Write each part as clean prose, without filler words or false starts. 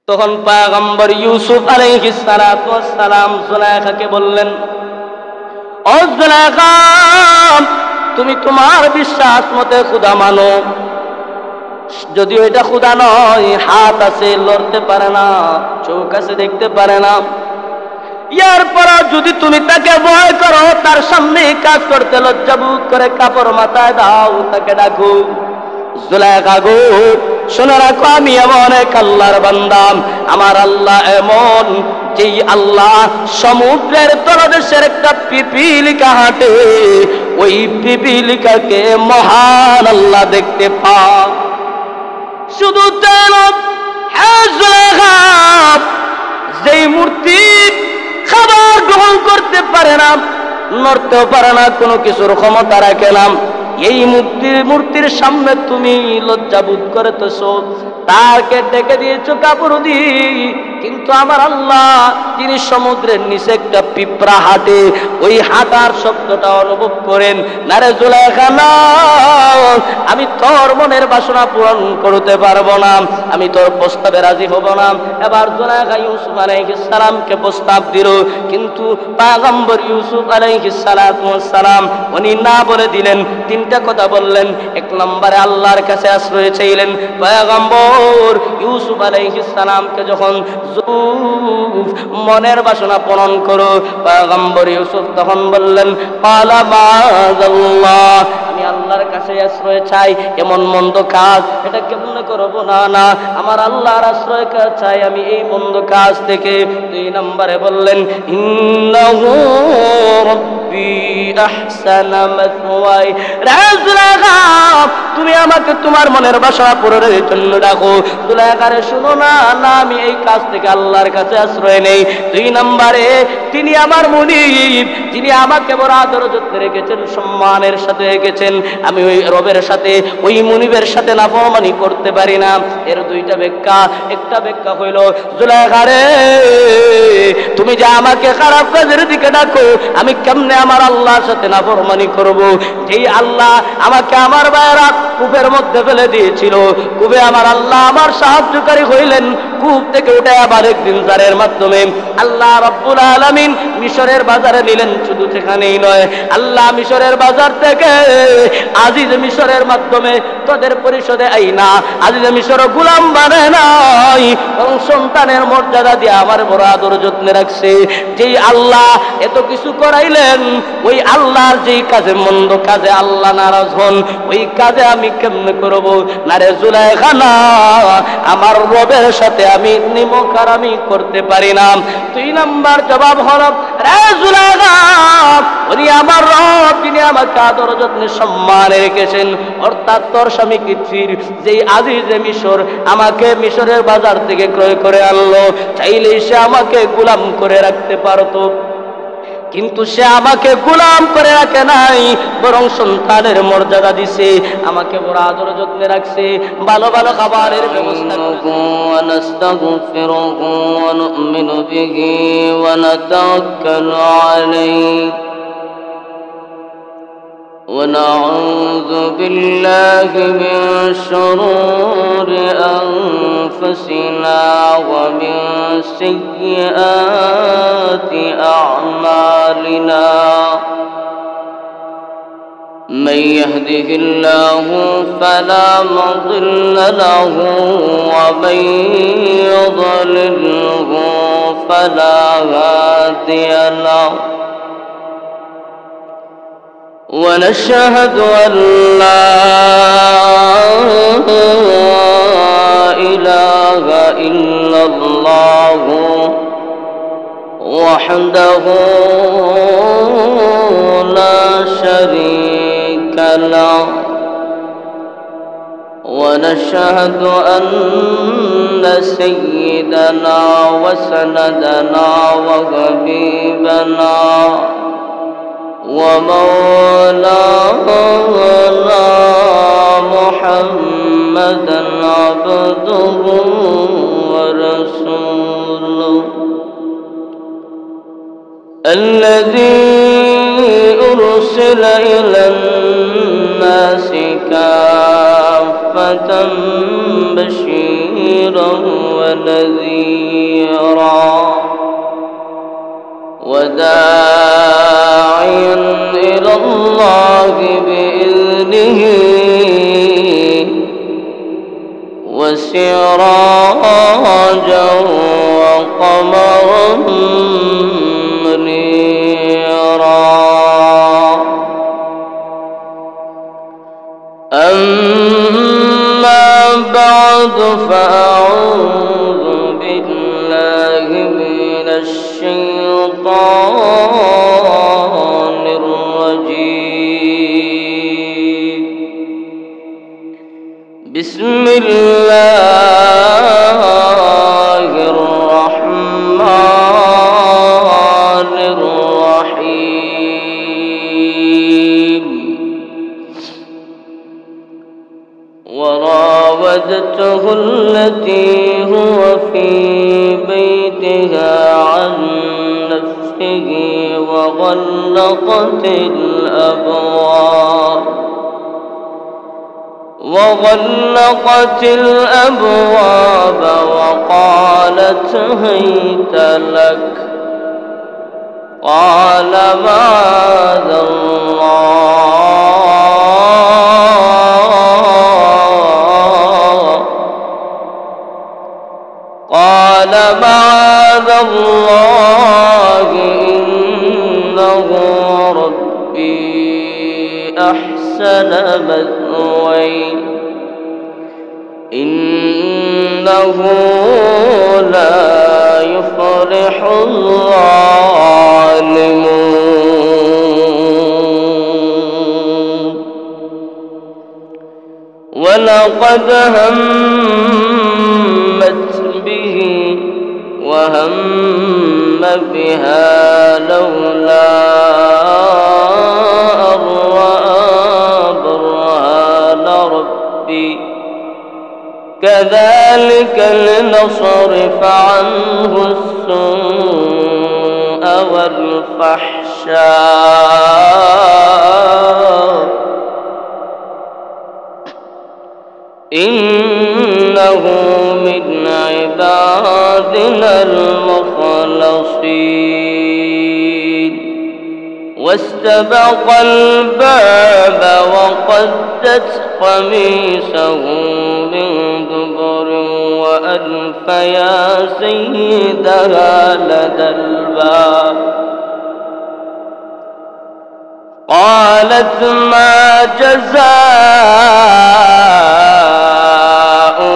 তখন পয়গম্বর ইউসুফ আলাইহিস সালাতু ওয়াস সালাম জুলাইখাকে বললেন, ও জুলাইখা, তুমি তোমার বিশ্বাস মতে খোদা মানো, যদিও এটা খোদা নয়, হাত আছে লড়তে পারে না, চোখ আছে দেখতে পারে না, এরপর যদি তুমি তাকে ভয় করো, তার সামনে কাজ করতে লজ্জাবোধ করে কাপড় মাথায় দাও, তাকে ডাকো। জুলাইখা গো, শুনে রাখো, আমি এমন এক আল্লাহর বান্দা, আমার আল্লাহ এমন যেই আল্লাহ সমুদ্রের তলদেশের একটা পিপিলিকা হাঁটে, ওই পিপিলিকাকে মহান আল্লাহ দেখতে পায়। শুধু তাই নয়, হ্যাঁ জুলাইখা, যেই মূর্তি খাবার গ্রহণ করতে পারে না, নড়তেও পারে না, কোনো কিছুর ক্ষমতা রাখে না, এই মূর্তির সামনে তুমি লজ্জাবোধ করেতেছো, তাকে ডেকে দিয়েছো কাপড় দিয়ে, কিন্তু আমার আল্লাহ যিনি সমুদ্রের নিচে একটা পিঁপড়া হাঁটে, ওই হাঁটার শব্দটা অনুভব করেন। না রে জুলাইখা, না, আমি তোর মনের বাসনা পূরণ করতে পারবো না, আমি তোর প্রস্তাবে রাজি হব না। এবার জুলাইখা ইউসুফ আলাইহিস সালামকে প্রস্তাব দিল, কিন্তু পয়গম্বর ইউসুফ আলাইহিস সালাতু ওয়াস সালাম উনি না বলে দিলেন। তিনটা কথা বললেন। এক নম্বরে আল্লাহর কাছে আশ্রয় চাইলেন। পয়গম্বর ইউসুফ আলাইহিস সালামকে যখন মনের বাসনা পূরণ করো, পয়গম্বর ইউসুফ তখন বললেন, ক্বালা মাআযাল্লাহ, আমি আল্লাহর কাছে আশ্রয় চাই, এমন মন্দ কাজ এটা কেমনে করব না, না, আমার আল্লাহর আশ্রয় চাই আমি এই মন্দ কাজ থেকে। দুই নম্বরে বললেন, ইন্নাহু রাব্বি আহসানা মাসওয়াই, রাজুলাইখা, তুমি আমাকে তোমার মনের বাসনা পূরণের জন্য ডাকো। জুলাইখারে, শুনো না, না, আমি এই কাজ থেকে আল্লাহর কাছে আশ্রয় নেই। দুই নম্বরে, তিনি আমার মুনিব, যিনি আমাকে বড় আদর যত্নে রেখেছেন, সম্মানের সাথে রেখেছেন, আমি ওই রবের সাথে, ওই মুনিবের সাথে নাফরমানি করতে পারি না। এর দুইটা ব্যাখ্যা। একটা ব্যাখ্যা হইল, জুলাইখারে, তুমি যে আমাকে খারাপ কাজের দিকে ডাকো, আমি কেমনে আমার আল্লাহর সাথে নাফরমানি করব? যেই আল্লাহ আমাকে আমার ভাইয়েরা কূপের মধ্যে ফেলে দিয়েছিল, কূপে আমার আল্লাহ আমার সাহায্যকারী হইলেন, কূপ থেকে উঠে আবার একদিন জারের মাধ্যমে আল্লাহ রাব্বুল আলামিন মিশরের বাজারে নিলেন। শুধু সেখানেই নয়, আল্লাহ মিশরের বাজার থেকে আজিজ মিশরের মাধ্যমে তোদের পরিষদে আইনা আজিজ মিশর গোলাম বানায় নাই, এবং সন্তানের মর্যাদা দিয়ে আমার বড় আদর যত্নে রাখছে। যেই আল্লাহ এত কিছু করাইলেন, ওই আল্লাহর যেই কাজে, মন্দ কাজে আল্লাহ নারাজ হন, ওই কাজে আমি কেমনে করব? না রে জুলাইখা, না, আমার রবের সাথে আমি নিমকারামি করতে পারি না। দুই নাম্বার জবাব হল, রে জুলাইখা, উনি আমার রব, যিনি আমাকে আদর যত্নে সম্মানে রেখেছেন, অর্থাৎ তোর স্বামী কিচ্ছির যেই আজিজে মিশর আমাকে মিশরের বাজার থেকে ক্রয় করে আনলো, চাইলে সে আমাকে গোলাম করে রাখতে পারতো, কিন্তু সে আমাকে গোলাম করে রাখে নাই, বরং সন্তানের মর্যাদা দিছে, আমাকে বড় আদর যত্নে রাখছে, ভালো ভালো খাবারের ব্যবস্থা করেছে। ونعوذ بالله من شرور أنفسنا ومن سيئات أعمالنا، من يهده الله فلا مضل له ومن يضلله فلا هادي له، ونشهد أن لا إله إلا الله وحده لا شريك له، ونشهد أن سيدنا وسندنا وحبيبنا ومولانا محمدا عبده ورسوله، الذي أرسل إلى الناس كافة بشيرا بشيرا ونذيرا وداعيا إلى الله بإذنه وسراجا وقمرا منيرا أما بعد فأعوذ بالله من الشيطان الرجيم بسم الله الرحمن الرحيم وراودته التي هو في بيتها عن نفسه وغلقت الأبواب وقالت هيت لك قال معاذ الله إنه ربي أحسن مثواي إنه لا يفلح الظالمون ولقد همت به وهم بها لولا أن رأى برهان ربي كذلك لنصرف عنه السوء والفحشاء إنه من عبادنا المخلصين واستبق الباب وقدت قميصه من دبر وألف يا سيدها لدى الباب قالت ما جزاء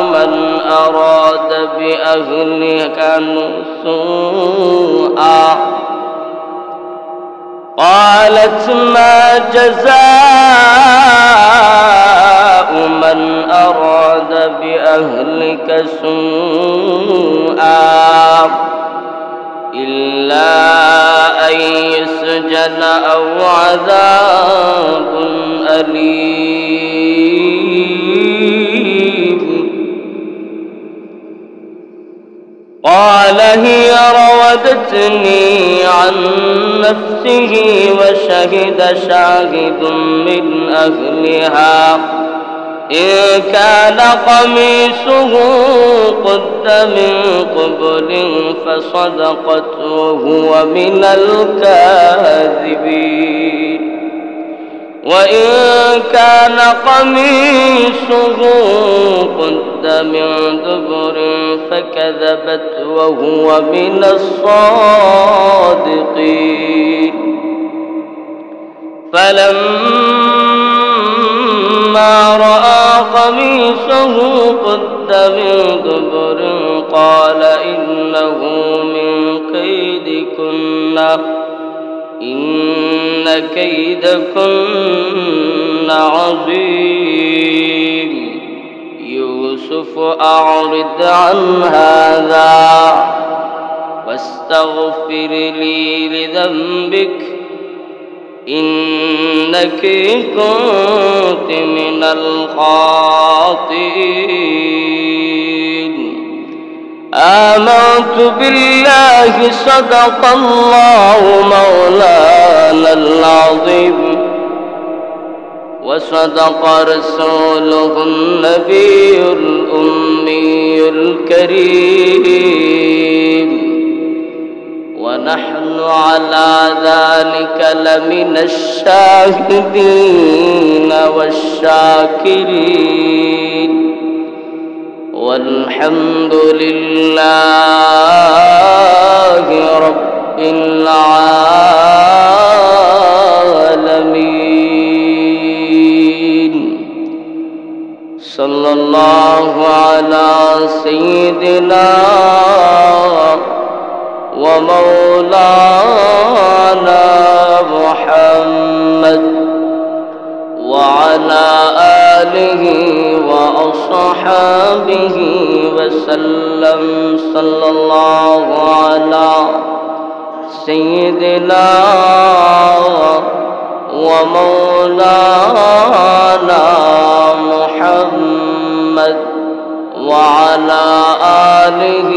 من أراد بأهلك سوءا قالت ما جزاء من أراد بأهلك سوءا إلا أن يسجن أو عذاب أليم قال هي راودتني عن نفسه وشهد شاهد من أهلها إن كان قميصه قد من قبل فصدقت وهو من الكاذبين وإن كان قميصه قد من دبر فكذبت وهو من الصادقين فلما رأى قميصه قد من دبر قال إنه من كيدكن إن كيدكن عظيم يوسف أعرض عن هذا واستغفر لي لذنبك إنك كنت من الخاطئين آمنت بالله صدق الله مولانا العظيم وصدق رسوله النبي الأمي الكريم ونحن على ذلك لمن الشاهدين والشاكرين والحمد لله رب العالمين صلى الله على سيدنا ومولانا محمد وعلى آله وأصحابه وسلم صلى الله على سيدنا ومولانا محمد وعلى آله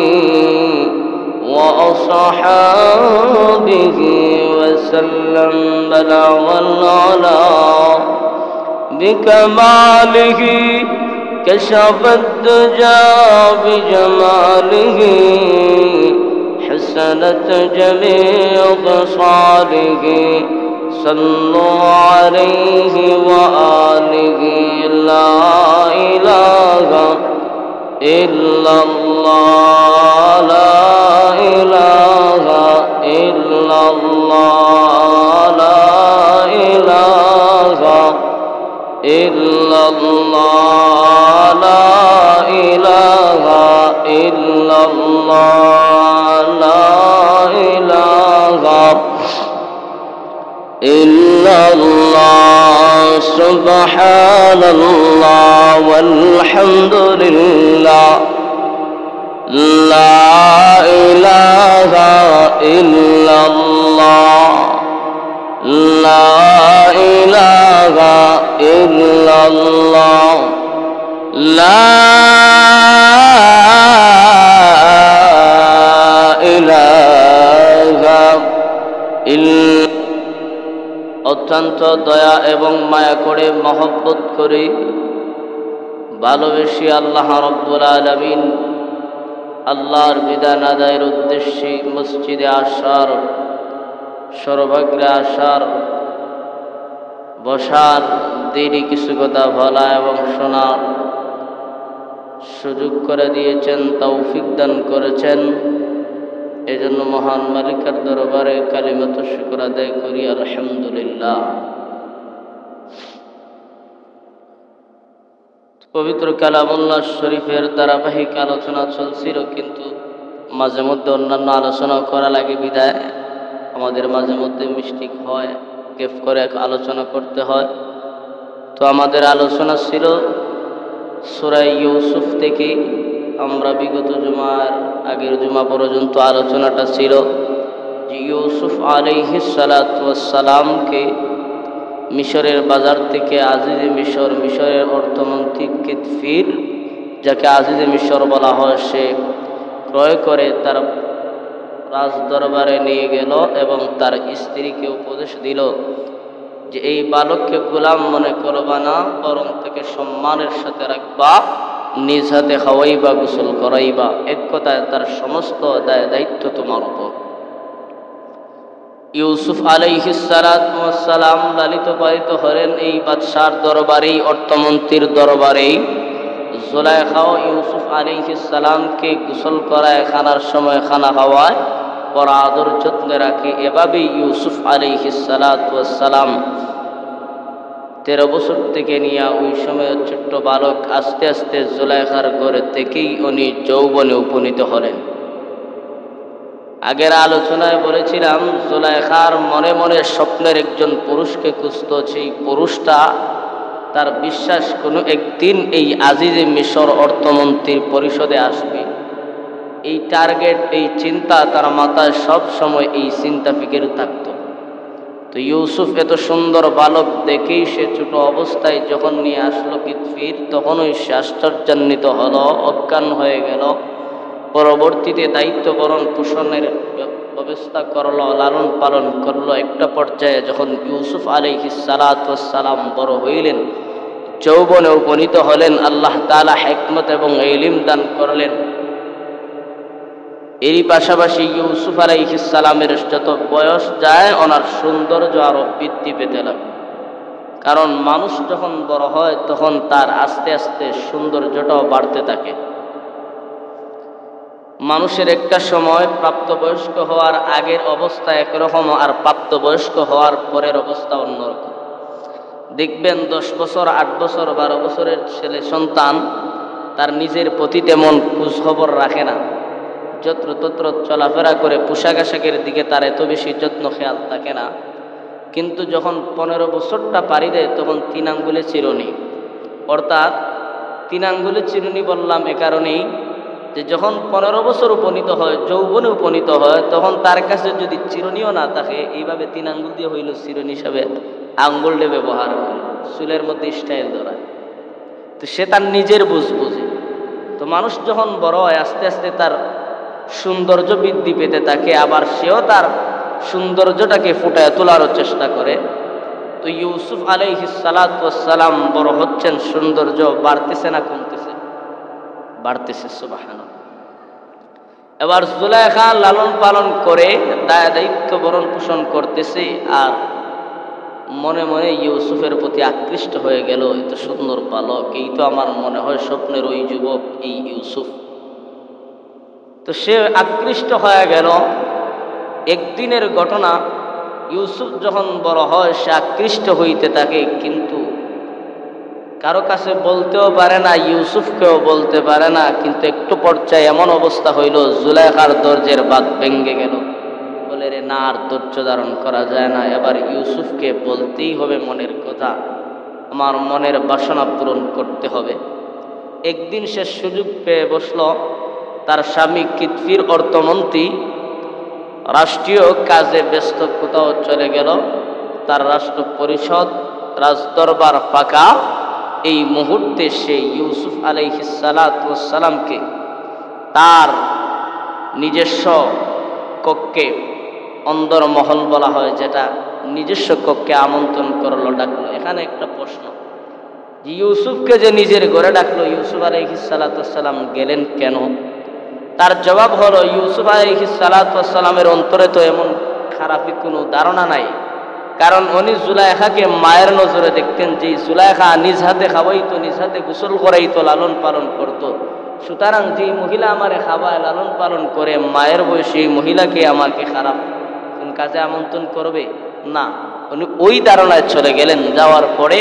وأصحابه وسلم بلغ العلا بكماله كشف الدجى بجماله حسنت جميع خصاله صلوا عليه وآله لا إله إلا الله لا إله إلا الله لا إله إلا الله لا إله إلا الله لا إله إلا الله سبحان الله والحمد لله لا إله إلا الله لا إله إلا الله لا إله إلا অত্যন্ত দয়া এবং মায়া করে মহব্বত করে ভালোবেসে আল্লাহ রব্বুল আলামিন আল্লাহর বিধান আদায়ের উদ্দেশ্যে মসজিদে আসার সর্বাগ্রে আসার বসার দেরি কিছু কথা বলা এবং শোনার সুযোগ করে দিয়েছেন, তৌফিক দান করেছেন। এজন্য মহান মালিকের দরবারে কালিমাত শুকর আদায় করি, আলহামদুলিল্লাহ। পবিত্র কালামুল্লাহ শরীফের ধারাবাহিক আলোচনা চলছিল, কিন্তু মাঝে মধ্যে অন্যান্য আলোচনা করা লাগে বিদায় আমাদের মাঝে মধ্যে মিস্টেক হয়, গেপ করে আলোচনা করতে হয়। তো আমাদের আলোচনা ছিল সূরা ইউসুফ থেকে। আমরা বিগত জুমার আগের জুমা পর্যন্ত আলোচনাটা ছিল যে ইউসুফ আলাইহিস সালাতু ওয়াস সালামকে মিশরের বাজার থেকে আজিজে মিশর, মিশরের অর্থমন্ত্রী কিতফির, যাকে আজিজে মিশর বলা হয়, সে ক্রয় করে তার রাজ দরবারে নিয়ে গেল এবং তার স্ত্রীকে উপদেশ দিল যে এই বালককে গোলাম মনে করবা না, বরং থেকে সম্মানের সাথে রাখবা, নিজ হাতে খাওয়াইবা, গোসল করাইবা। এক কথায় তার সমস্ত দায়িত্ব তোমার উপর। ইউসুফ আলাইহিস সালাতু ওয়াস সালাম লালিত পালিত হলেন এই বাদশার দরবারেই, অর্থমন্ত্রীর দরবারেই। জুলাইখাও ইউসুফ আলাইহিস সালামকে গোসল করায়, খানার সময় খানা খাওয়ায়, বড় আদর যত্নে রাখে। এভাবেই ইউসুফ আলাইহিস সালাতু ওয়াস সালাম 13 বছর থেকে নিয়ে ওই সময় ছোট্ট বালক আস্তে আস্তে জুলাইখার ঘরে থেকেই উনি যৌবনে উপনীত হলেন। আগের আলোচনায় বলেছিলাম জুলাইখার মনে মনে স্বপ্নের একজন পুরুষকে খুঁজত। সেই পুরুষটা তার বিশ্বাস কোনো একদিন এই আজিজে মিশর অর্থমন্ত্রীর পরিষদে আসবে। এই টার্গেট, এই চিন্তা তার মাথায় সব সময় এই চিন্তা ফিকির থাকতো। তো ইউসুফ এত সুন্দর বালক দেখেই সে ছোট অবস্থায় যখন নিয়ে আসলো কিতফির, তখনই সে আশ্চর্যান্বিত হলো, অজ্ঞান হয়ে গেল। পরবর্তীতে দায়িত্ব বরণ পোষণের ব্যবস্থা করলো, লালন পালন করলো। একটা পর্যায়ে যখন ইউসুফ আলাইহিস সালাতু ওয়াস সালাম বড় হইলেন, যৌবনে উপনীত হলেন, আল্লাহ তাআলা হিকমত এবং ইলম দান করলেন। এরই পাশাপাশি ইউসুফ আলাইহিস সালামের যত বয়স যায় ওনার সৌন্দর্য আরো বৃদ্ধি পেতে লাগে। কারণ মানুষ যখন বড় হয় তখন তার আস্তে আস্তে সৌন্দর্যটাও বাড়তে থাকে। মানুষের একটা সময় প্রাপ্তবয়স্ক হওয়ার আগের অবস্থা একরকম, আর প্রাপ্তবয়স্ক হওয়ার পরের অবস্থা অন্যরকম। দেখবেন 10 বছর, 8 বছর, 12 বছরের ছেলে সন্তান তার নিজের প্রতি তেমন খোঁজখবর রাখে না, যত্রতত্র চলাফেরা করে, পোশাক আশাকের দিকে তার এত বেশি যত্ন খেয়াল থাকে না। কিন্তু যখন 15 বছরটা পাড়ি দেয় তখন 3 আঙ্গুলে চিরুনি। অর্থাৎ 3 আঙ্গুলে চিরুনি বললাম এ কারণেই যে যখন 15 বছর উপনীত হয়, যৌবনে উপনীত হয়, তখন তার কাছে যদি চিরুনিও না থাকে, এইভাবে 3 আঙ্গুল দিয়ে হইল চিরুনি হিসাবে আঙ্গুলটা ব্যবহার করে চুলের মধ্যে স্টাইল ধরায়। তো সে তার নিজের বুঝে। তো মানুষ যখন বড় হয় আস্তে আস্তে তার সৌন্দর্য বৃদ্ধি পেতে থাকে, আবার সেও তার সৌন্দর্যটাকে ফুটায় তোলারও চেষ্টা করে। তো ইউসুফ আলাইহিস সালাতু ওয়াস সালাম বড় হচ্ছেন, সৌন্দর্য বাড়তেছে না কমতেছে? বাড়তেছে, সুবহানাল্লাহ। এবার জুলাইখা লালন পালন করে দায়িত্ব বরণ পোষণ করতেছে, আর মনে মনে ইউসুফের প্রতি আকৃষ্ট হয়ে গেল। এত সুন্দর বালক, এই তো আমার মনে হয় স্বপ্নের ওই যুবক, এই ইউসুফ। তো সে আকৃষ্ট হয়ে গেল। একদিনের ঘটনা, ইউসুফ যখন বড় হয় সে আকৃষ্ট হইতে থাকে, কিন্তু কারো কাছে বলতেও পারে না, ইউসুফকেও বলতে পারে না। কিন্তু একটু পর্যায়ে এমন অবস্থা হইল, জুলাইখার ধৈর্যের বাঁধ ভেঙে গেল। বলে রে না, আর ধৈর্য ধারণ করা যায় না, এবার ইউসুফকে বলতেই হবে মনের কথা, আমার মনের বাসনা পূরণ করতে হবে। একদিন সে সুযোগ পেয়ে বসল। তার স্বামী কিতফির অর্থমন্ত্রী রাষ্ট্রীয় কাজে ব্যস্ত, কোথাও চলে গেল। তার রাষ্ট্র পরিষদ, রাজদরবার ফাঁকা। এই মুহূর্তে সে ইউসুফ আলাইহিস সালাতু ওয়াস সালামকে তার নিজস্ব কক্ষে, অন্দর মহল বলা হয় যেটা, নিজস্ব কক্ষে আমন্ত্রণ করলো, ডাকলো। এখানে একটা প্রশ্ন, ইউসুফকে যে নিজের ঘরে ডাকলো, ইউসুফ আলাইহিস সালাতু ওয়াস সালাম গেলেন কেন? তার জবাব হলো, ইউসুফ আলাইহিস সালাতু ওয়াস সালামের অন্তরে তো এমন খারাপি কোনো ধারণা নাই। কারণ উনি জুলাইখাকে মায়ের নজরে দেখতেন, যে জুলাইখা নিজ হাতে খাওয়াইতো, নিজ হাতে গোসল করাইতো, লালন পালন করতো। সুতরাং যে মহিলা আমারে খাওয়ায়, লালন পালন করে, মায়ের বয়সী এই মহিলাকে আমাকে খারাপ কোন কাজে আমন্ত্রণ করবে না। উনি ওই ধারণায় চলে গেলেন। যাওয়ার পরে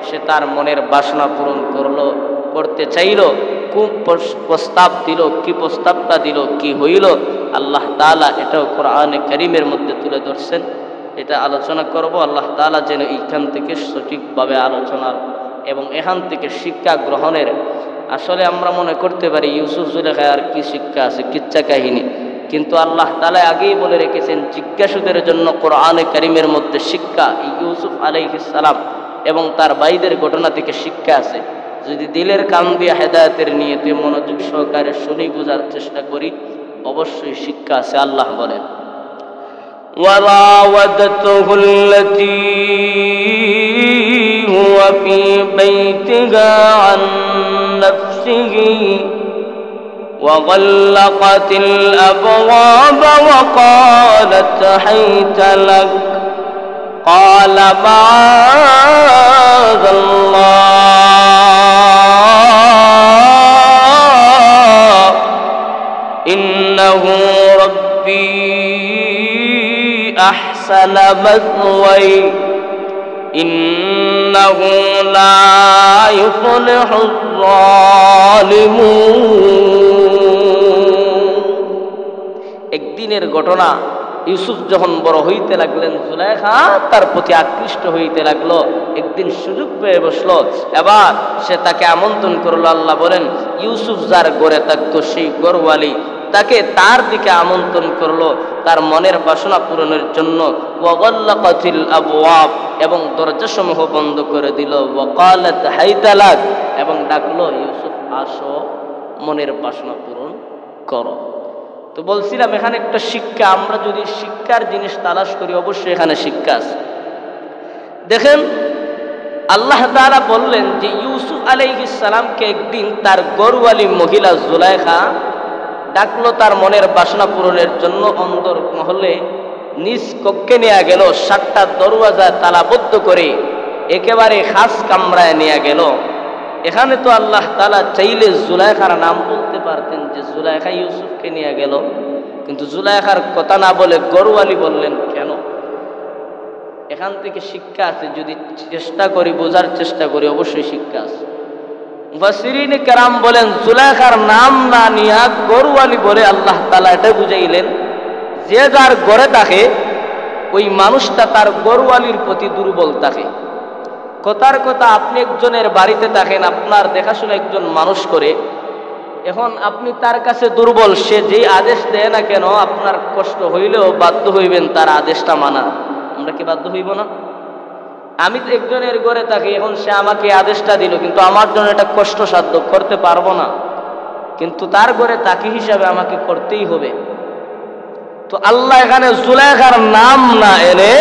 সে তার মনের বাসনা পূরণ করতে চাইল। খুব প্রস্তাব দিল। কি প্রস্তাবটা দিল, কি হইল, আল্লাহ তাআলা এটাও কোরআনে কারীমের মধ্যে তুলে ধরছেন। এটা আলোচনা করব। আল্লাহ তাআলা যেন এইখান থেকে সঠিকভাবে আলোচনার এবং এখান থেকে শিক্ষা গ্রহণের। আসলে আমরা মনে করতে পারি ইউসুফ জুলাইখা আর কি শিক্ষা আছে, কিচ্ছা কাহিনী, কিন্তু আল্লাহ তাআলা আগেই বলে রেখেছেন জিজ্ঞাসুদের জন্য কোরআনে কারীমের মধ্যে শিক্ষা। ইউসুফ আলাইহিস সালাম এবং তার ভাইদের ঘটনা থেকে শিক্ষা আছে। যদি দিলের কান দিয়ে হেদায়েতের নিয়তে মনোযোগ সহকারে শুনি বোঝার চেষ্টা করি, অবশ্যই শিক্ষা আছে। আল্লাহ বলেন, وراودته التي هو في بيتها عن نفسه وغلقت الأبواب وقالت هيت لك قال معاذ الله إنه ربي أحسن مثواي إنه لا يفلح الظالمون। একদিনের ঘটনা, ইউসুফ যখন বড় হইতে লাগলেন, জুলাইখা তার প্রতি আকৃষ্ট হইতে লাগলো। একদিন সুযোগ পেয়ে বসলো, এবার সে তাকে আমন্ত্রণ করলো। আল্লাহ বলেন, ইউসুফ যার ঘরে থাকতো সেই ঘরওয়ালি তাকে তার দিকে আমন্ত্রণ করলো তার মনের বাসনা পূরণের জন্য। ওয়াগাল্লাকাতিল আবওয়াব, এবং দরজাসমূহ বন্ধ করে দিল। ওয়াকালাত হাইতা লাক, এবং ডাকলো, ইউসুফ আসো, মনের বাসনা পূরণ করো। তো বলছিলাম এখানে একটা শিক্ষা, আমরা যদি শিক্ষার জিনিস তালাশ করি অবশ্যই এখানে শিক্ষা আছে। দেখেন আল্লাহ তাআলা বললেন যে ইউসুফ আলাইহিস সালামকে একদিন তার গরওয়ালি মহিলা জুলাইখা ডাকলো তার মনের বাসনা পূরণের জন্য। অন্দর মহলে নিজ কক্ষে নিয়ে গেল, 7টা দরওয়াজা তালাবদ্ধ করে একেবারে খাস কামরায় নিয়ে গেল। এখানে তো আল্লাহ তাআলা চাইলে জুলাইখার নাম বলতে পারতেন যে জুলাইখা ইউসুফকে নিয়ে গেল, কিন্তু জুলাইখার কথা না বলে গরওয়ালি বললেন কেন? এখান থেকে শিক্ষা আছে, যদি চেষ্টা করি বোঝার চেষ্টা করি অবশ্যই শিক্ষা আছে। মুফাসসিরিনে কেরাম বলেন জুলাইখার নাম না নিয়া গরওয়ালি বলে আল্লাহ তাআলা এটা বুঝাইলেন যে যার ঘরে থাকে ওই মানুষটা তার গরওয়ালির প্রতি দুর্বল থাকে। কথার কথা, আপনি একজনের বাড়িতে থাকেন, আপনার দেখাশোনা একজন মানুষ করে, এখন আপনি তার কাছে দুর্বল, সে যেই আদেশ দেয় না কেন আপনার কষ্ট হইলেও বাধ্য হইবেন তার আদেশটা মানা। আমরা কি বাধ্য হইব না? আমি তো একজনের ঘরে থাকি, এখন সে আমাকে আদেশটা দিল, কিন্তু আমার জন্য এটা কষ্টসাধ্য, করতে পারবো না, কিন্তু তার ঘরে তাকি হিসাবে আমাকে করতেই হবে। তো আল্লাহ এখানে জুলাইখার নাম না এনে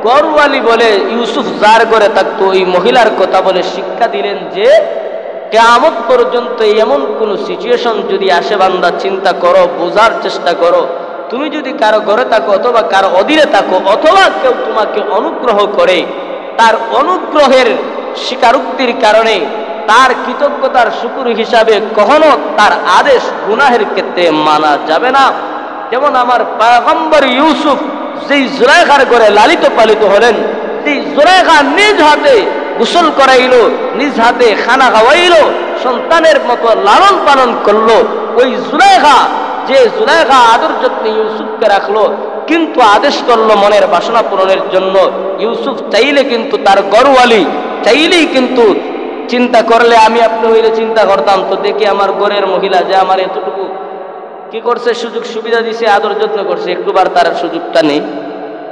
গরওয়ালি বলে ইউসুফ যার ঘরে থাকতো ওই মহিলার কথা বলে শিক্ষা দিলেন যে কিয়ামত পর্যন্ত এমন কোন সিচুয়েশন যদি আসে বান্দা চিন্তা করো, বোঝার চেষ্টা করো। তুমি যদি কারো ঘরে থাকো অথবা কারো অধীনে থাকো অথবা কেউ তোমাকে অনুগ্রহ করে, তার অনুগ্রহের স্বীকারোক্তির কারণে তার কৃতজ্ঞতার শুকর হিসাবে কখনো তার আদেশ গুনাহের ক্ষেত্রে মানা যাবে না। যেমন আমার পয়গম্বর ইউসুফ যেই জুলাইখার ঘরে লালিত পালিত হলেন, সেই জুলাইখা নিজ হাতে গোসল করাইলো, নিজ হাতে খানা খাওয়াইলো, সন্তানের মতো লালন পালন করলো। ওই জুলাইখা, যে জুলাইখা আদর যত্নে ইউসুফকে রাখলো, কিন্তু আদেশ করলো মনের বাসনা পূরণের জন্য। ইউসুফ চাইলে কিন্তু তার গরওয়ালি চাইলেই কিন্তু চিন্তা করলে, আমি আপনি হইলে চিন্তা করতাম তো দেখি আমার ঘরের মহিলা যে আমার এতটুকু কি করছে, সুযোগ সুবিধা দিছে, আদর যত্ন করছে, একটুবার তার সুযোগটা নেই,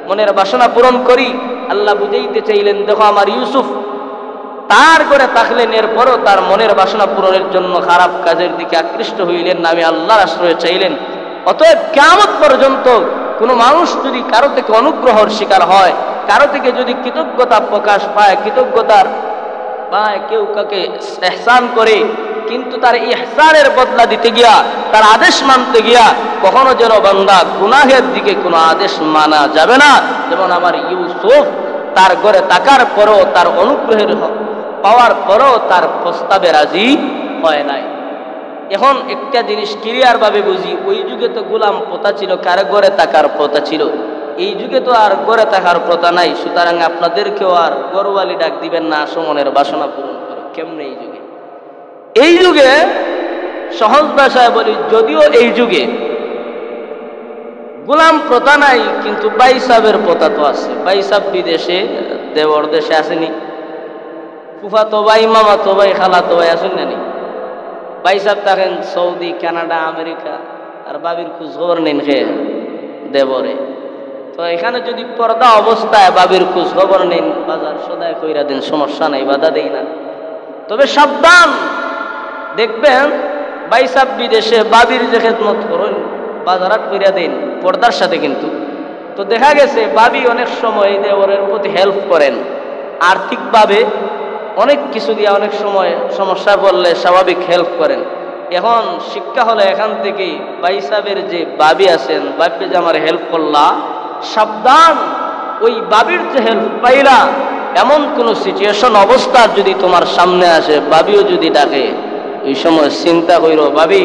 মনের বাসনা পূরণ করি। আল্লাহ বুঝাইতে চাইলেন দেখো আমার ইউসুফ তার করে থাকলেন, এরপরও তার মনের বাসনা পূরণের জন্য খারাপ কাজের দিকে আকৃষ্ট হইলেন না, আমি আল্লাহর আশ্রয় চাইলেন। অতএব কিয়ামত পর্যন্ত কোনো মানুষ যদি কারো থেকে অনুগ্রহের শিকার হয়, কারো থেকে যদি কৃতজ্ঞতা প্রকাশ পায়, কৃতজ্ঞতার পায়, কেউ কাকে ইহসান করে, কিন্তু তার ইহসানের বদলা দিতে গিয়া, তার আদেশ মানতে গিয়া কখনো যেন বান্দা গুনাহের দিকে কোনো আদেশ মানা যাবে না। যেমন আমার ইউসুফ তার ঘরে থাকার পরও, তার অনুগ্রহের পাওয়ার পরও তার প্রস্তাবে রাজি হয় নাই। এখন একটা জিনিস ক্লিয়ার ভাবে বুঝি, ওই যুগে তো গোলাম প্রথা ছিল, কার ঘরে থাকার প্রথা ছিল। এই যুগে তো আর ঘরে থাকার প্রথা নাই, সুতরাং আপনাদেরকেও আর গরওয়ালি ডাক দিবেন না, আসো মনের বাসনা পূরণ করো। কেমনে এই যুগে? এই যুগে সহজ ভাষায় বলি, যদিও এই যুগে গোলাম প্রথা নাই, কিন্তু বাইসাবের প্রথা তো আছে। বাইসাব বিদেশে, দেবর দেশে আসেনি, ফুফাতো ভাই, মামাতো ভাই, খালাতো ভাই আসেন না? বাইসাব থাকেন সৌদি, কানাডা, আমেরিকা, আর বাবির খোঁজ খবর নেন খে দেবরে। তো এখানে যদি পর্দা অবস্থায় বাবির খোঁজ খবর নেন, বাজার সদায় কইরা দেন, সমস্যা নাই, বাধা দেই না। তবে সাবধান, দেখবেন বাইসাব বিদেশে বাবির যে খেদমত করেন, বাজারাত কইরা দেন পর্দার সাথে, কিন্তু তো দেখা গেছে বাবি অনেক সময় দেবরের প্রতি হেল্প করেন আর্থিকভাবে, অনেক কিছু দিয়ে, অনেক সময় সমস্যা বললে স্বাভাবিক হেল্প করেন। এখন শিক্ষা হলো এখান থেকেই, বাইসাবের যে বাবি আছেন, বাবিকে যে আমার হেল্প করলা, সাবধান, ওই বাবির যে হেল্প পাইলা, এমন কোন সিচুয়েশন অবস্থা যদি তোমার সামনে আসে, বাবিও যদি ডাকে, ওই সময় চিন্তা কইর, বাবি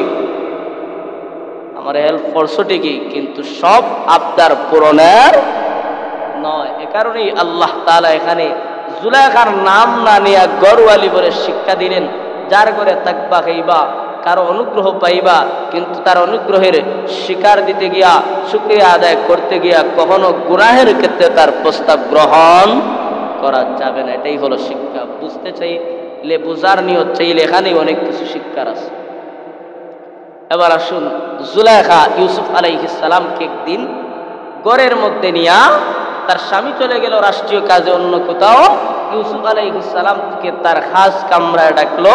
আমার হেল্প করছো ঠিকই, কিন্তু সব আবদার পূরণের নয়। এ কারণেই আল্লাহ তাআলা এখানে জুলাইখার নাম না নিয়ে গরওয়ালি বলে শিক্ষা দিলেন, যার ঘরে থাকবা খাইবা, কারো অনুগ্রহ পাইবা, কিন্তু তার অনুগ্রহের স্বীকার দিতে গিয়া, শুকরিয়া আদায় করতে গিয়া কখনো গুনাহের ক্ষেত্রে তার প্রস্তাব গ্রহণ করা যাবে না। এটাই হলো শিক্ষা। বুঝতে চাইলে, বুঝার নিয়ত চাইলে এখানেই অনেক কিছু শিক্ষার আছে। এবার আসুন, জুলাইখা ইউসুফ আলাইহিস সালামকে একদিন ঘরের মধ্যে নিয়া, তার স্বামী চলে গেল রাষ্ট্রীয় কাজে অন্য কোথাও, ইউসুফ আলাইহিস সালামকে তার খাস কামরায় ডাকলো,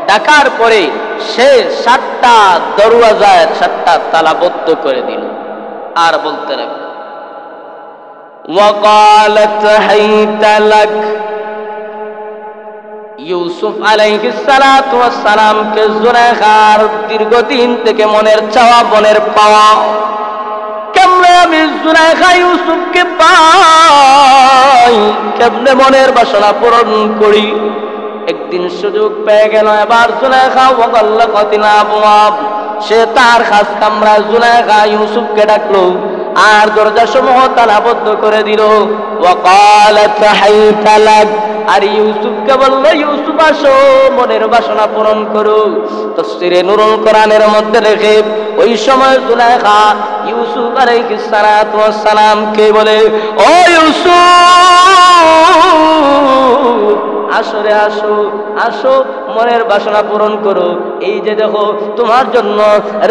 ডাকার পরে সে 7টা দরওয়াজার 7টা তালা বন্ধ করে দিল আর বলতে লাগলো وقالت هيت لك ইউসুফ আলাইহিস সালাতু ওয়াস সালামকে জুলাইখার দীর্ঘদিন থেকে মনের চাওয়া মনের পাওয়া কেমনে আমি জুলাইখা ইউসুফকে পাই কেমনে মনের বাসনা পূরণ করি একদিন সুযোগ পেয়ে গেল এবার জুলাইখা ওয়াগাল্লাকাতিল আবওয়াব সে তার খাস কামরা জুলাইখা ইউসুফকে ডাকলো আর দরজা সমূহ তালাবদ্ধ করে দিল ওয়াকালাত হাইতা লাক আর ইউসুফকে বলল ইউসুফ আসো মনের বাসনা পূরণ করো তাফসীরে নুরুল কোরআনের মধ্যে লেখে ওই সময় জুলাইখা ইউসুফ আলাইহিস সালাতু ওয়াস সালামকে বলে ও ইউসুফ আসো রে আসো আসো মনের বাসনা পূরণ করো এই যে দেখো তোমার জন্য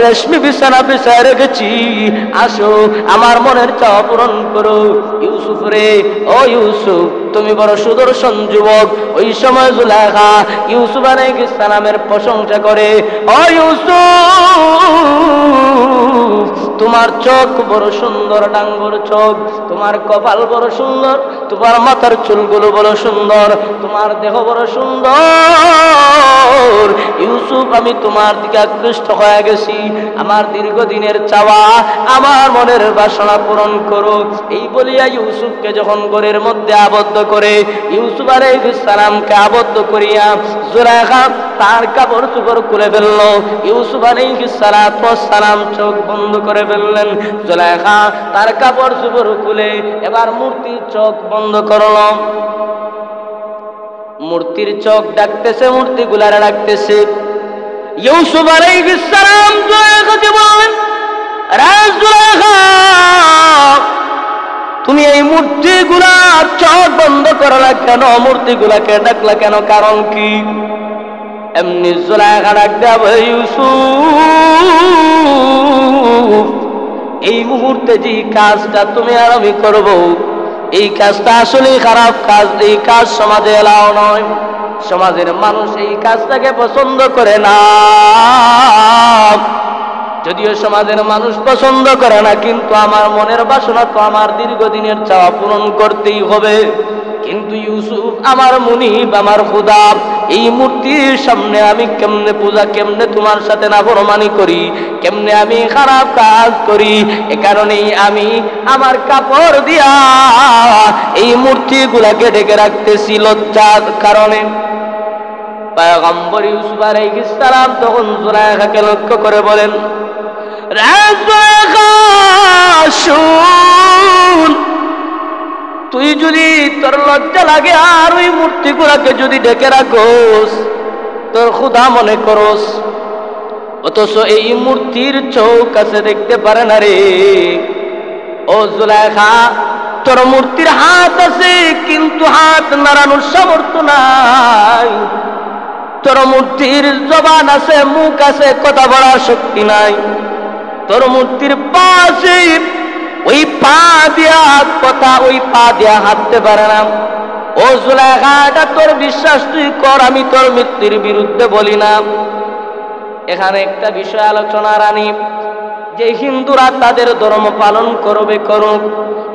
রেশমি বিছানা বিছায় রেখেছি আসো আমার মনের চাওয়া পূরণ করো ইউসুফ রে ও ইউসুফ তুমি বড় সুদর্শন যুবক ওই সময় জুলাইখা ইউসুফ আলাইহিস সালামের প্রশংসা করে ও ইউসুফ তোমার চোখ বড় সুন্দর ডাঙ্গর চোখ তোমার কপাল বড় সুন্দর তোমার মাথার চুলগুলো বড় সুন্দর তোমার দেহ বড় সুন্দর ইউসুফ আমি তোমার দিকে আকৃষ্ট হয়ে গেছি আমার দীর্ঘদিনের চাওয়া আমার মনের বাসনা পূরণ করো এই বলিয়া ইউসুফকে যখন ঘরের মধ্যে আবদ্ধ করে ইউসুফ আলাইহিস সালামকে আবদ্ধ করিয়া জুলাইখা তার কাপড় চোপড় খুলে ফেলল ইউসুফ আলাইহিস সালাম চোখ বন্ধ করে ফেললেন জুলাইখা তার কাপড় চোপড় খুলে এবার মূর্তির চোখ বন্ধ করল মূর্তির চোখ ডাকতেছে মূর্তিগুলারে ডাকতেছে ইউসুফ আলাইহিস সালাম জুলাইখাকে বললেন রে জুলাইখা তুমি এই মূর্তিগুলার চোখ বন্ধ করলা কেন মূর্তিগুলাকে ডাকলা কেন কারণ কি এমনি জুলাইখা ডাক দেয়া ইউসুফ এই মুহূর্তে যে কাজটা তুমি আর আমি করব এই কাজটা আসলে খারাপ কাজ এই কাজ সমাজে এলাও নয় সমাজের মানুষ এই কাজটাকে পছন্দ করে না যদিও সমাজের মানুষ পছন্দ করে না কিন্তু আমার মনের বাসনা তো আমার দীর্ঘদিনের চাওয়া পূরণ করতেই হবে কিন্তু ইউসুফ আমার মুনিব আমার খোদা এই মূর্তির সামনে আমি কেমনে পূজা কেমনে তোমার সাথে নাফরমানি করি কেমনে আমি খারাপ কাজ করি এ কারণেই আমি আমার কাপড় দিয়া এই মূর্তিগুলাকে ঢেকে রাখতেছি লজ্জার কারণে পয়গম্বর ইউসুফ আলাইহিস সালাম তখন জুলাইখাকে লক্ষ্য করে বলেন তুই যদি তোর লজ্জা লাগে আর ওই মূর্তিগুলাকে যদি ডেকে রাখোস তোর খোদা মনে করোস অথচ এই মূর্তির চোখ আছে দেখতে পারে না রে ও জুলাইখা তোর মূর্তির হাত আছে কিন্তু হাত নাড়ানোর সামর্থ্য নাই তোর মূর্তির জবান আছে মুখ আছে কথা বলার শক্তি নাই তোর মূর্তির পা আছে ওই পা দিয়া কথা ওই পা দিয়া হাঁটতে পারে না ও জুলাইখা এটা তোর বিশ্বাস তুই কর আমি তোর মৃত্যুর বিরুদ্ধে বলি না এখানে একটা বিষয় আলোচনা রানী যে হিন্দুরা তাদের ধর্ম পালন করবে করুক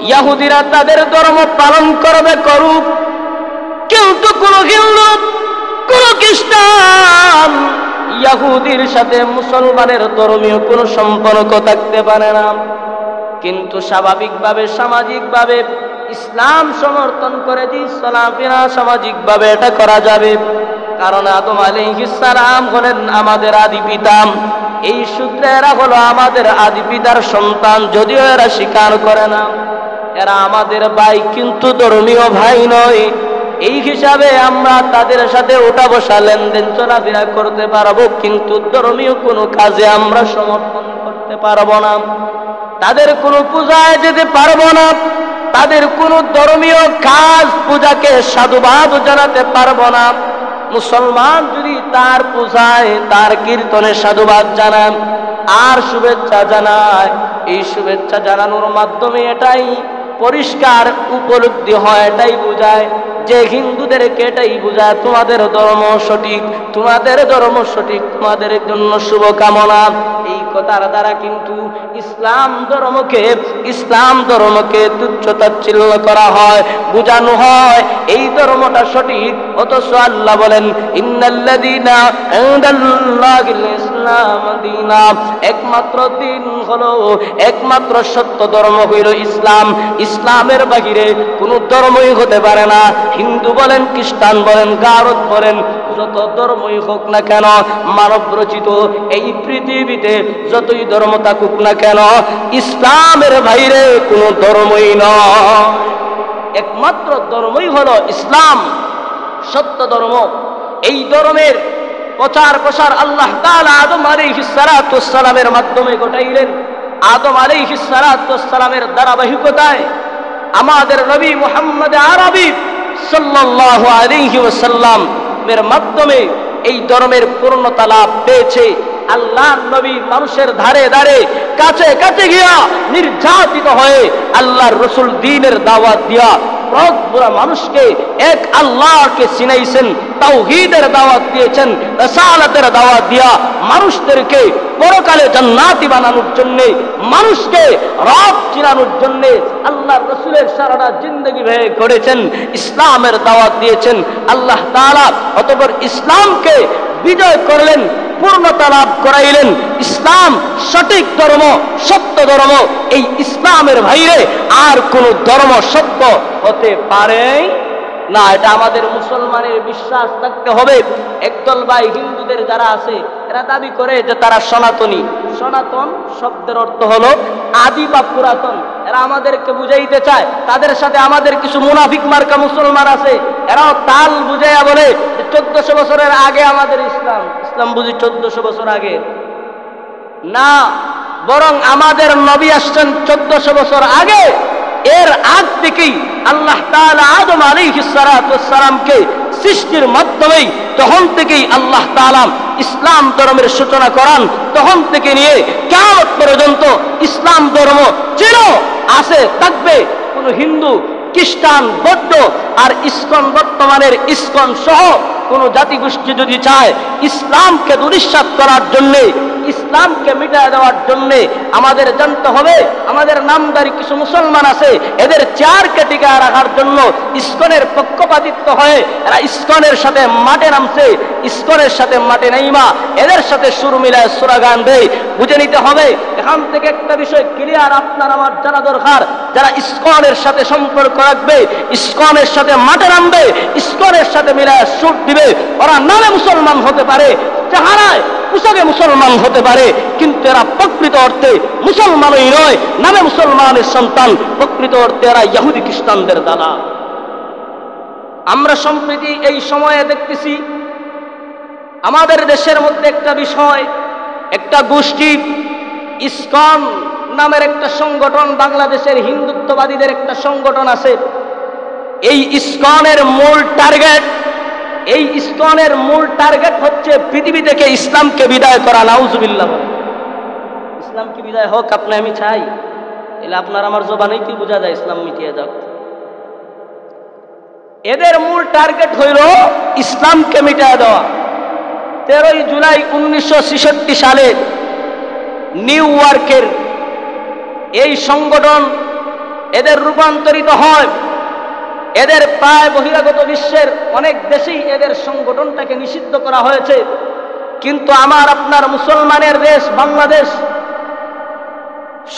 ইহুদিরা তাদের ধর্ম পালন করবে করুক কিন্তু কোন হিন্দু কোন খ্রিস্টান ইহুদির সাথে মুসলমানের ধর্মীয় কোনো সম্পর্ক থাকতে পারে না কিন্তু স্বাভাবিকভাবে সামাজিকভাবে ইসলাম সমর্থন করে যে চলাফেরা সামাজিকভাবে এটা করা যাবে কারণ আদম আলাইহিস সালাম হলেন আমাদের আদি পিতা এই সূত্রে এরা হলো আমাদের আদি পিতার সন্তান যদিও এরা স্বীকার করে না এরা আমাদের ভাই কিন্তু ধর্মীয় ভাই নয় এই হিসাবে আমরা তাদের সাথে ওঠা বসা লেনদেন চলাফেরা করতে পারবো কিন্তু ধর্মীয় কোনো কাজে আমরা সমর্থন করতে পারবো না তাদের কোনো পূজায় যেতে পারবো না তাদের কোনো ধর্মীয় কাজ পূজাকে সাধুবাদ জানাতে পারবো না মুসলমান যদি তার পূজায় তার কীর্তনে সাধুবাদ জানায় আর শুভেচ্ছা জানায় এই শুভেচ্ছা জানানোর মাধ্যমে এটাই পরিষ্কার উপলব্ধি হয়, এটাই বোঝায় যে হিন্দুদেরকে এটাই বোঝায় তোমাদের ধর্ম সঠিক, তোমাদের ধর্ম সঠিক, তোমাদের জন্য শুভকামনা। এই কথার দ্বারা কিন্তু ইসলাম ধর্মকে তুচ্ছ-তাচ্ছিল্য করা হয়, বোঝানো হয় এই ধর্মটা সঠিক। অথচ আল্লাহ বলেন ইন্নাল্লাযীনা ইনদাল্লাহিল ইসলাম দীনা, একমাত্র দিন হলো, একমাত্র সত্য ধর্ম হইল ইসলাম। ইসলামের বাহিরে কোন ধর্মই হতে পারে না। হিন্দু বলেন, খ্রিস্টান বলেন, গারদ বলেন, যত ধর্মই হোক না কেন, মানব রচিত এই পৃথিবীতে যতই ধর্ম থাকুক না কেন, ইসলামের বাইরে কোনো ধর্মই নয়। একমাত্র ধর্মই হলো ইসলাম, সত্য ধর্ম। এই ধর্মের প্রচার প্রসার আল্লাহ তাআলা আদম আলাইহিস সালাতু ওয়াস সালামের মাধ্যমে ঘটাইলেন। আদম আলাইহিস সালাতু ওয়াস সালামের ধারাবাহিকতায় আমাদের নবী মুহাম্মদ আরবী সাল্লাল্লাহু আলাইহি ওয়াসাল্লাম এর মাধ্যমে এই ধর্মের পূর্ণতা লাভ পেয়েছে। আল্লাহর নবী মানুষের ধারে ধারে কাছে কাছে গিয়া নির্যাতিত হয়ে আল্লাহর রাসূল দ্বীনের দাওয়াত দিয়া পুরো মানুষকে এক আল্লাহকে চিনাইছেন, তাওহীদের দাওয়াত দিয়েছেন, রাসালাতের দাওয়াত দিয়া মানুষদেরকে পরকালে জান্নাতি বানানোর জন্য, মানুষকে রব চিনানোর জন্য আল্লাহর রাসূলের সারাটা জিন্দেগি ব্যয় করেছেন, ইসলামের দাওয়াত দিয়েছেন আল্লাহ তাআলা। অতঃপর ইসলামকে বিজয় করলেন, পূর্ণতা লাভ করাইলেন। ইসলাম সঠিক ধর্ম, সত্য ধর্ম। এই ইসলামের বাইরে আর কোন ধর্ম সত্য হতে পারে না, এটা আমাদের মুসলমানের বিশ্বাস থাকতে হবে। একদল ভাই হিন্দুদের যারা আছে এরা দাবি করে যে তারা সনাতনী। সনাতন শব্দের অর্থ হলো আদি বা পুরাতন। এরা আমাদেরকে বুঝাইতে চায়, তাদের সাথে আমাদের কিছু মুনাফিক মার্কা মুসলমান আছে, এরাও তাল বুঝাইয়া বলে 1400 বছরের আগে আমাদের ইসলাম। ইসলাম বুঝি 1400 বছর আগে না, বরং আমাদের নবী আসছেন 1400 বছর আগে। এর আগ থেকেই আল্লাহ তাআলা আদম আলাইহিস সালাতু ওয়াস সালামকে সৃষ্টির মাধ্যমেই তখন থেকেই আল্লাহ তাআলা ইসলাম ধর্মের সূচনা করান। তখন থেকে নিয়ে কিয়ামত পর্যন্ত ইসলাম ধর্ম চির আছে, থাকবে। কোন হিন্দু, খ্রিস্টান, বৌদ্ধ আর ইসকন, বর্তমানের ইসকন সহ কোন জাতিগোষ্ঠী যদি চায় ইসলামকে দুরিশ্বাত করার জন্যে, ইসলামকে মিটায় দেওয়ার জন্যে, আমাদের জানতে হবে আমাদের নামদারি কিছু মুসলমান আছে, এদের চেয়ারকে টিকায় রাখার জন্য ইসকনের পক্ষপাতিত্ব হয়ে এরা ইসকনের সাথে মাঠে নামছে, ইসকনের সাথে মাঠে নাইমা এদের সাথে সুর মিলায় সুরাগান দেয়। বুঝে নিতে হবে এখান থেকে একটা বিষয় ক্লিয়ার আপনার আমার জানা দরকার। যারা ইসকনের সাথে সম্পর্ক রাখবে, ইসকনের সাথে মাঠে নামবে, ইসকনের সাথে মিলায় সুর দিবে, ওরা নামে মুসলমান হতে পারে, চেহারায় পোশাকে মুসলমান হতে পারে, কিন্তু এরা প্রকৃত অর্থে মুসলমানই নয়, নামে মুসলমানের সন্তান, প্রকৃত অর্থে এরা ইহুদি খ্রিস্টানদের দাদা। আমরা সম্প্রতি এই সময়ে দেখতেছি আমাদের দেশের মধ্যে একটা বিষয়, একটা গোষ্ঠী ইসকন নামের একটা সংগঠন, বাংলাদেশের হিন্দুত্ববাদীদের একটা সংগঠন আছে। এই ইসকনের মূল টার্গেট, এই ইসকনের মূল টার্গেট হচ্ছে পৃথিবী থেকে ইসলামকে বিদায় করা। নাউজুবিল্লাহ। ইসলাম কি বিদায় হোক আপনি আমি চাই, এলে আপনার আমার জবানেই কি বোঝা যায় ইসলাম মিটিয়ে যাক। এদের মূল টার্গেট হইল ইসলামকে মিটিয়ে দেওয়া। 13 জুলাই 1966 সালে নিউ ইয়র্কের এই সংগঠন এদের রূপান্তরিত হয়। এদের প্রায় বহিরাগত বিশ্বের অনেক দেশেই এদের সংগঠনটাকে নিষিদ্ধ করা হয়েছে, কিন্তু আমার আপনার মুসলমানের দেশ বাংলাদেশ,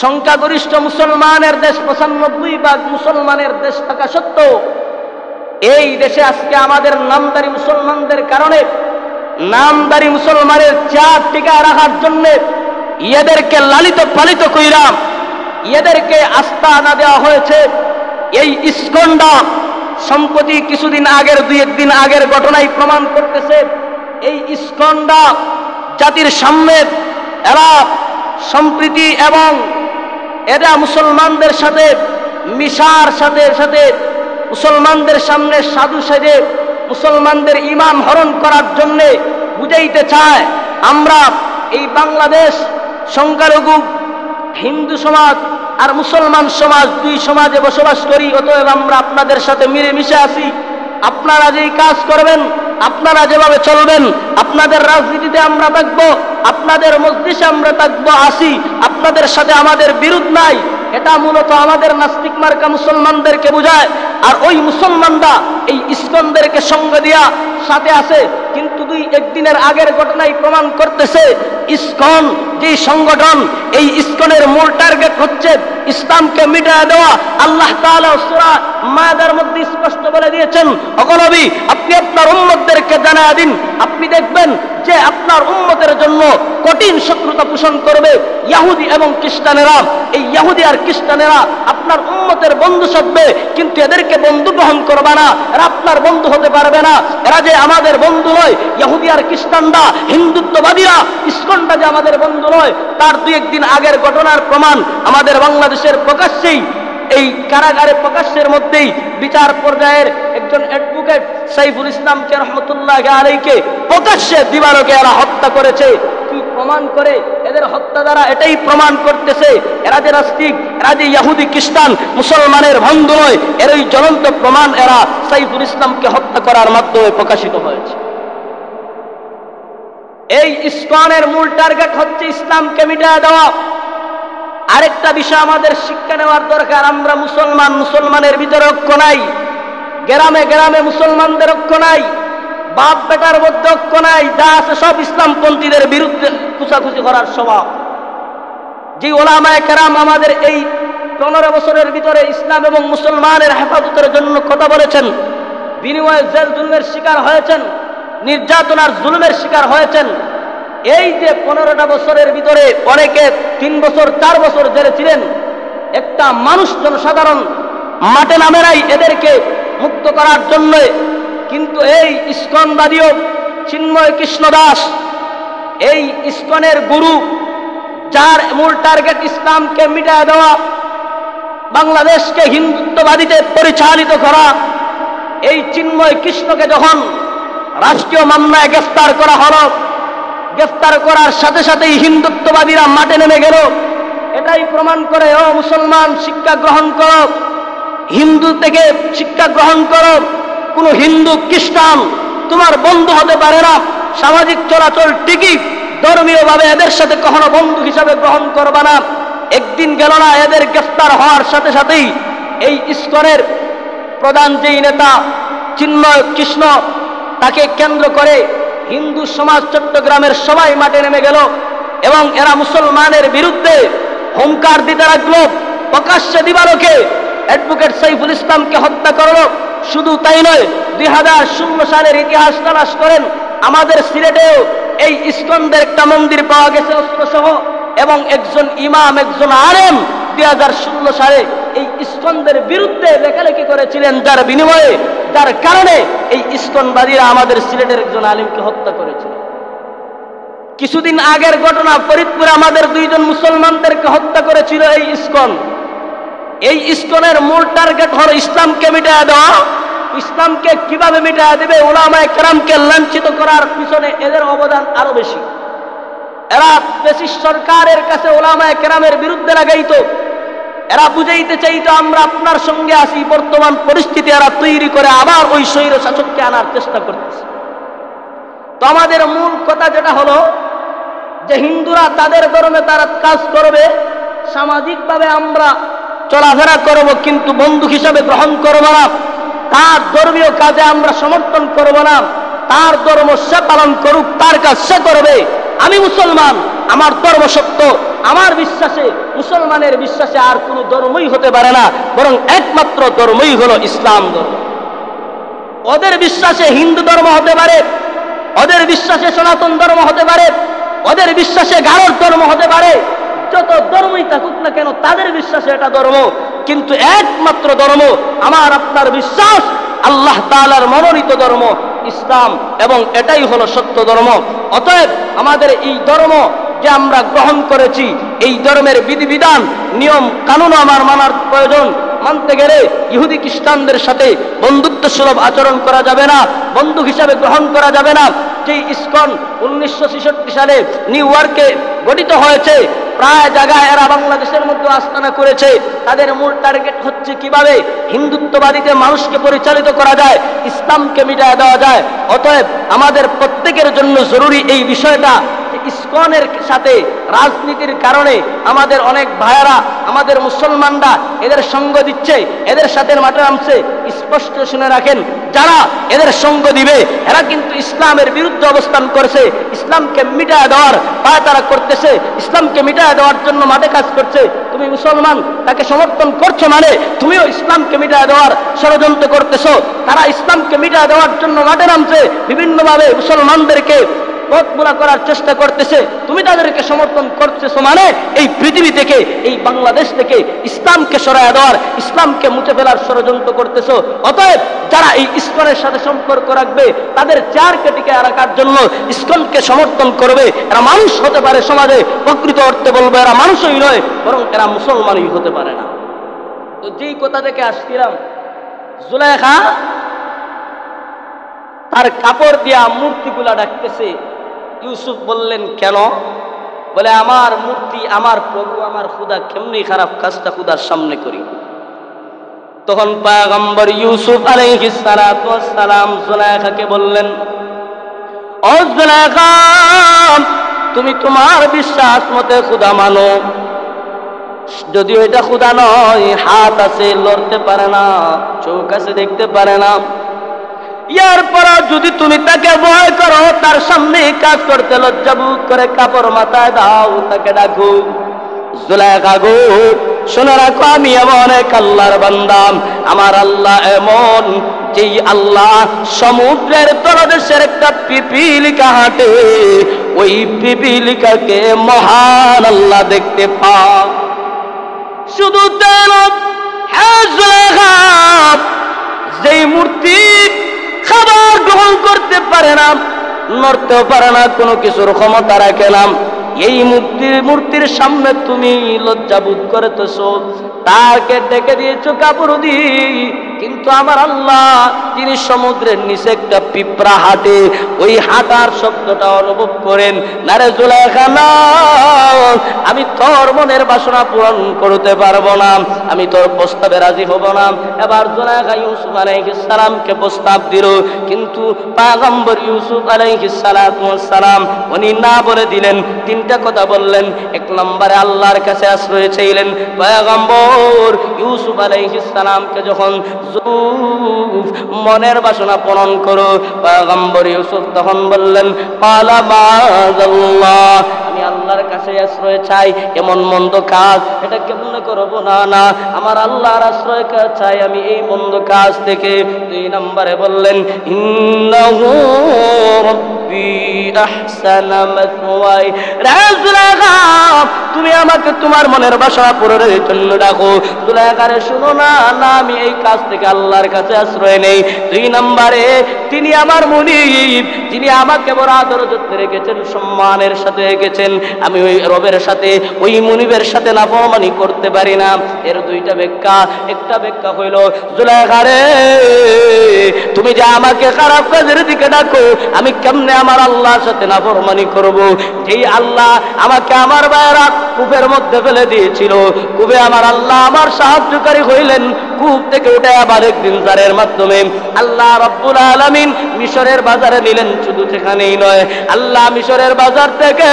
সংখ্যাগরিষ্ঠ মুসলমানের দেশ, 95% মুসলমানের দেশ থাকা সত্ত্বেও এই দেশে আজকে আমাদের নামদারি মুসলমানদের কারণে, নামদারি মুসলমানের চেয়ার টিকায় রাখার জন্য এদেরকে লালিত পালিত কইরা এদেরকে আস্থা না দেওয়া হয়েছে। এই ইসকনটা সম্প্রতি কিছুদিন আগের, 2-1 দিন আগের ঘটনাই প্রমাণ করতেছে, এই ইসকনটা জাতির সামনে এরা সম্প্রীতি এবং এরা মুসলমানদের সাথে মিশার সাথে সাথে মুসলমানদের সামনে সাধু সেজে মুসলমানদের ঈমান হরণ করার জন্য বুঝাইতে চায় আমরা এই বাংলাদেশ সংখ্যালঘু হিন্দু সমাজ আর মুসলমান সমাজ, দুই সমাজে বসবাস করি। অতএব আমরা আপনাদের সাথে মিলেমিশে আছি। আপনারা যেই কাজ করবেন, আপনারা যেভাবে চলবেন, আপনাদের রাজনীতিতে আমরা থাকবো, আপনাদের মজলিসে আমরা থাকবো, আসি। আপনাদের সাথে আমাদের বিরোধ নাই। এটা মূলত আমাদের নাস্তিক মার্কা মুসলমানদেরকে বোঝায়। আর ওই মুসলমানরা এই ইসকনদেরকে সঙ্গ দিয়া সাথে আছে। কিন্তু একদিনের আগের ঘটনাই প্রমাণ করতেছে ইসকন যে সংগঠন, এই ইসকনের মূল টার্গেট হচ্ছে ইসলামকে মিটায় দেওয়া। আল্লাহ তাআলা সূরা মায়দার মধ্যে স্পষ্ট বলে দিয়েছেন, ওগো নবী, আপনি আপনার উম্মতদেরকে জানায়া দিন, আপনি দেখবেন যে আপনার উম্মতের জন্য কঠিন শত্রুতা পোষণ করবে ইহুদি এবং খ্রিস্টানেরা। এই ইহুদি আর খ্রিস্টানেরা আপনার উম্মতের বন্ধু সাজবে, কিন্তু এদেরকে বন্ধু গ্রহণ করবে না, এরা আপনার বন্ধু হতে পারবে না। এরা যে আমাদের বন্ধু নয়, ইহুদি আর খ্রিস্টানরা, হিন্দুত্ববাদীরা, ইসকনরা যে আমাদের বন্ধু নয়, তার দুই একদিন আগের ঘটনার প্রমাণ আমাদের বাংলাদেশের প্রকাশ্যেই, এই কারাগারে প্রকাশ্যের মধ্যেই বিচার পর্যায়ের একজন অ্যাডভোকেট সাইফুল ইসলামকে রহমতুল্লাহ আলাইহিকে প্রকাশ্যে দিবালোকে এরা হত্যা করেছে। কি প্রমাণ করে? এদের হত্যা দ্বারা এটাই প্রমাণ করতেছে এরা যে নাস্তিক, এরা যে ইহুদি খ্রিস্টান মুসলমানের বন্ধু নয়। এর ওই জ্বলন্ত প্রমাণ এরা সাইফুল ইসলামকে হত্যা করার মাধ্যমে প্রকাশিত হয়েছে। এই ইসকনের মূল টার্গেট হচ্ছে ইসলামকে মিটায় দেওয়া। আরেকটা বিষয় আমাদের শিক্ষা নেওয়ার দরকার, আমরা মুসলমান, মুসলমানের ভিতরে ঐক্য নাই, গ্রামে গ্রামে মুসলমানদের ঐক্য নাই, বাপ বেটার মধ্যে ঐক্য নাই, যা আছে সব ইসলামপন্থীদের বিরুদ্ধে খুচাখুচি করার স্বভাব। যে ওলামায়ে কেরাম আমাদের এই 15 বছরের ভিতরে ইসলাম এবং মুসলমানের হেফাজতের জন্য কথা বলেছেন, বিনিময়ে জেল জুলুমের শিকার হয়েছেন, নির্যাতনার জুলুমের শিকার হয়েছেন। এই যে 15টা বছরের ভিতরে অনেকে 3 বছর 4 বছর জেলে ছিলেন, একটা মানুষ জনসাধারণ মাঠে নামে নাই এদেরকে মুক্ত করার জন্য। কিন্তু এই ইসকনবাদীও চিন্ময় কৃষ্ণ দাস, এই ইসকনের গুরু, যার মূল টার্গেট ইসলামকে মিটায় দেওয়া, বাংলাদেশকে হিন্দুত্ববাদীতে পরিচালিত করা, এই চিন্ময় কৃষ্ণকে যখন রাষ্ট্রীয় মামলায় গ্রেফতার করা হলো, গ্রেফতার করার সাথে সাথেই হিন্দুত্ববাদীরা মাঠে নেমে গেল। এটাই প্রমাণ করে, ও মুসলমান, শিক্ষা গ্রহণ করো, হিন্দু থেকে শিক্ষা গ্রহণ করো। কোন হিন্দু খ্রিস্টান তোমার বন্ধু হতে পারে না। সামাজিক চলাচল ঠিকই, ধর্মীয় ভাবে এদের সাথে কখনো বন্ধু হিসাবে গ্রহণ করবা না। একদিন গেল না, এদের গ্রেফতার হওয়ার সাথে সাথেই এই ইসকনের প্রধান যেই নেতা চিন্ময় কৃষ্ণ, তাকে কেন্দ্র করে হিন্দু সমাজ চট্টগ্রামের সবাই মাঠে নেমে গেল এবং এরা মুসলমানের বিরুদ্ধে হুঙ্কার দিতে লাগলো। প্রকাশ্যে দিবালোকে অ্যাডভোকেট সাইফুল ইসলামকে হত্যা করলো। শুধু তাই নয়, 2016 সালের ইতিহাস তালাশ করেন, আমাদের সিলেটেও এই ইসকনদের একটা মন্দির পাওয়া গেছে অস্ত্রসহ, এবং একজন ইমাম, একজন আলেম 2016 সালে এই ইসকনদের বিরুদ্ধে লেখালেখি করেছিলেন, যার বিনিময়ে, যার কারণে এই ইসকনবাদীরা আমাদের সিলেটের একজন আলেমকে হত্যা করেছিল। কিছুদিন আগের ঘটনা, ফরিদপুরে আমাদের 2 জন মুসলমানদেরকে হত্যা করেছিল এই ইসকন। এই ইসকনের মূল টার্গেট হলো ইসলামকে মিটায় দেওয়া। ইসলামকে কিভাবে মিটায় দেবে? উলামায়ে কেরামকে লাঞ্ছিত করার পিছনে এদের অবদান আরো বেশি। এরা ব্রিটিশ সরকারের কাছে উলামায়ে কেরামের বিরুদ্ধে লাগাইতো, এরা বুঝাইতে চাইতো আমরা আপনার সঙ্গে আছি। বর্তমান পরিস্থিতি এরা তৈরি করে আবার ওই স্বৈর শাসককে আনার চেষ্টা করতেছে। তো আমাদের মূল কথা যেটা হলো যে হিন্দুরা তাদের ধর্মে তারা কাজ করবে, সামাজিকভাবে আমরা চলাফেরা করব, কিন্তু বন্ধু হিসাবে গ্রহণ করব না। তার ধর্মীয় কাজে আমরা সমর্থন করব না। তার ধর্ম সে পালন করুক, তার কাজ সে করবে। আমি মুসলমান, আমার ধর্ম সত্য, আমার বিশ্বাসে, মুসলমানের বিশ্বাসে আর কোনো ধর্মই হতে পারে না, বরং একমাত্র ধর্মই হলো ইসলাম ধর্ম। ওদের বিশ্বাসে হিন্দু ধর্ম হতে পারে, ওদের বিশ্বাসে সনাতন ধর্ম হতে পারে, ওদের বিশ্বাসে গারোর ধর্ম হতে পারে, যত ধর্মই থাকুক না কেন তাদের বিশ্বাসে এটা ধর্ম। কিন্তু একমাত্র ধর্ম, আমার আপনার বিশ্বাস, আল্লাহ তাআলার মনোনীত ধর্ম ইসলাম, এবং এটাই হলো সত্য ধর্ম। অতএব আমাদের এই ধর্ম যে আমরা গ্রহণ করেছি, এই ধর্মের বিধিবিধান, নিয়ম কানুন আমার মানার প্রয়োজন। মানতে গেলে ইহুদি খ্রিস্টানদের সাথে বন্ধুত্ব সুলভ আচরণ করা যাবে না, বন্ধু হিসাবে গ্রহণ করা যাবে না। যে ইসকন 1966 সালে নিউ ইয়র্কে গঠিত হয়েছে, প্রায় জায়গায় এরা বাংলাদেশের মধ্যে আস্তানা করেছে। তাদের মূল টার্গেট হচ্ছে কিভাবে হিন্দুত্ববাদীতে মানুষকে পরিচালিত করা যায়, ইসলামকে মিটায় দেওয়া যায়। অতএব আমাদের প্রত্যেকের জন্য জরুরি এই বিষয়টা, ইসকনের সাথে রাজনীতির কারণে আমাদের অনেক ভাইয়েরা, আমাদের মুসলমানরা এদের সঙ্গ দিচ্ছে, এদের সাথে মাঠে নামছে। স্পষ্ট শুনে রাখেন, যারা এদের সঙ্গ দিবে এরা কিন্তু ইসলামের বিরুদ্ধে অবস্থান করছে, ইসলামকে মিটায় দেওয়ার পায়তারা করতেছে, ইসলামকে মিটায় দেওয়ার জন্য মাঠে কাজ করছে। তুমি মুসলমান তাকে সমর্থন করছো মানে তুমিও ইসলামকে মিটায় দেওয়ার ষড়যন্ত্র করতেছো। তারা ইসলামকে মিটায় দেওয়ার জন্য মাঠে নামছে, বিভিন্নভাবে মুসলমানদেরকে পথগুলা করার চেষ্টা করতেছে, তুমি তাদেরকে সমর্থন করতেছো মানে এই পৃথিবী থেকে, এই বাংলাদেশ থেকে ইসলামকে সরায় দেওয়ার, ইসলামকে মুছে ফেলার ষড়যন্ত্র করতেছো। অতএব যারা এই ইসকনের সাথে সম্পর্ক রাখবে, তাদের চেয়ারকে টিকে রাখার জন্য ইসকনকে সমর্থন করবে, এরা মানুষ হতে পারে সমাজে, প্রকৃত অর্থে বলবো এরা মানুষই নয়, বরং এরা মুসলমানই হতে পারে না। তো যেই কথা থেকে আসছিলাম, জুলাইখা তার কাপড় দিয়া মূর্তিগুলা ডাকতেছে। ইউসুফ বললেন, কেন? বলে, আমার মূর্তি, আমার প্রভু, আমার খুদা কেমনি খারাপ কাজটা খুদার সামনে করি। তখন পয়গম্বর ইউসুফ আলাইহিস সালাতু ওয়াস সালাম জুলাইখাকে বললেন, ও জুলাইখা, তুমি তোমার বিশ্বাস মতে খুদা মানো, যদিও এটা খুদা নয়, হাত আছে লড়তে পারে না, চোখ আছে দেখতে পারে না, ইয়ার পর যদি তুমি তাকে ভয় করো, তার সামনে কাজ করতে লজ্জাবোধ করে কাপড় মাথায় দাও, তাকে ডাকো। জুলাইখা গো, শুনে রাখো, আমি এমন এক আল্লাহর বান্দা, আমার আল্লাহ এমন যেই আল্লাহ সমুদ্রের তলদেশের একটা পিপিলিকা হাঁটে, ওই পিপিলিকাকে মহান আল্লাহ দেখতে পাও। শুধু তাই নয়, হ্যাঁ জুলাইখা, যেই মূর্তি খাবার গ্রহণ করতে পারে না, নড়তেও পারে না, কোনো কিছুর ক্ষমতা রাখে না, এই মূর্তির সামনে তুমি লজ্জাবোধ করতেছো, তাকে ডেকে দিয়েছো কাপড় দিয়ে। কিন্তু আমার আল্লাহ, যিনি সমুদ্রের নিচে একটা পিঁপড়া হাঁটে, ওই হাঁটার শব্দটা অনুভব করেন। না রে জুলাইখা, না, আমি তোর মনের বাসনা পূরণ করতে পারবো না, আমি তোর প্রস্তাবে রাজি হব না। এবার জুলাইখা ইউসুফ আলাইহিস সালামকে প্রস্তাব দিল, কিন্তু পয়গম্বর ইউসুফ আলাইহিস সালাতু ওয়াস সালাম উনি না বলে দিলেন। তিনটা কথা বললেন। এক নম্বরে আল্লাহর কাছে আশ্রয় চাইলেন। পয়গম্বর ইউসুফ আলাইহিস সালামকে যখন মনের বাসনা পূরণ করো, পয়গম্বর ইউসুফ তখন বললেন, ক্বালা মাআযাল্লাহ, আমি আল্লাহর কাছে আশ্রয় চাই, এমন মন্দ কাজ এটা কেমনে করব না, না, আমার আল্লাহর আশ্রয় চাই আমি এই মন্দ কাজ থেকে। দুই নম্বরে বললেন, ইন্নাহু রাব্বি আহসানা মাসওয়াই, রাজুলাগা, তুমি আমাকে তোমার মনের বাসনা পূরণের জন্য ডাকো। জুলাইখারে, শুনো না, না, আমি এই কাজ থেকে আল্লাহর কাছে আশ্রয় নেই। দুই নম্বরে, তিনি আমার মুনিব, যিনি আমাকে বড় আদর যত্নে রেখেছেন, সম্মানের সাথে রেখেছেন, আমি ওই রবের সাথে, ওই মুনিবের সাথে নাফরমানি করতে পারি না। এর দুইটা ব্যাখ্যা। একটা ব্যাখ্যা হইল, জুলাইখারে, তুমি যে আমাকে খারাপ কাজের দিকে ডাকো, আমি কেমনে আমার আল্লাহর সাথে নাফরমানি করব? যেই আল্লাহ আমাকে আমার ভাইয়েরা কূপের মধ্যে ফেলে দিয়েছিল, কূপে আমার আল্লাহ আমার সাহায্যকারী হইলেন, কূপ থেকে উঠে আবার একদিন জারের মাধ্যমে আল্লাহ রাব্বুল আলামিন মিশরের বাজারে নিলেন। শুধু সেখানেই নয়, আল্লাহ মিশরের বাজার থেকে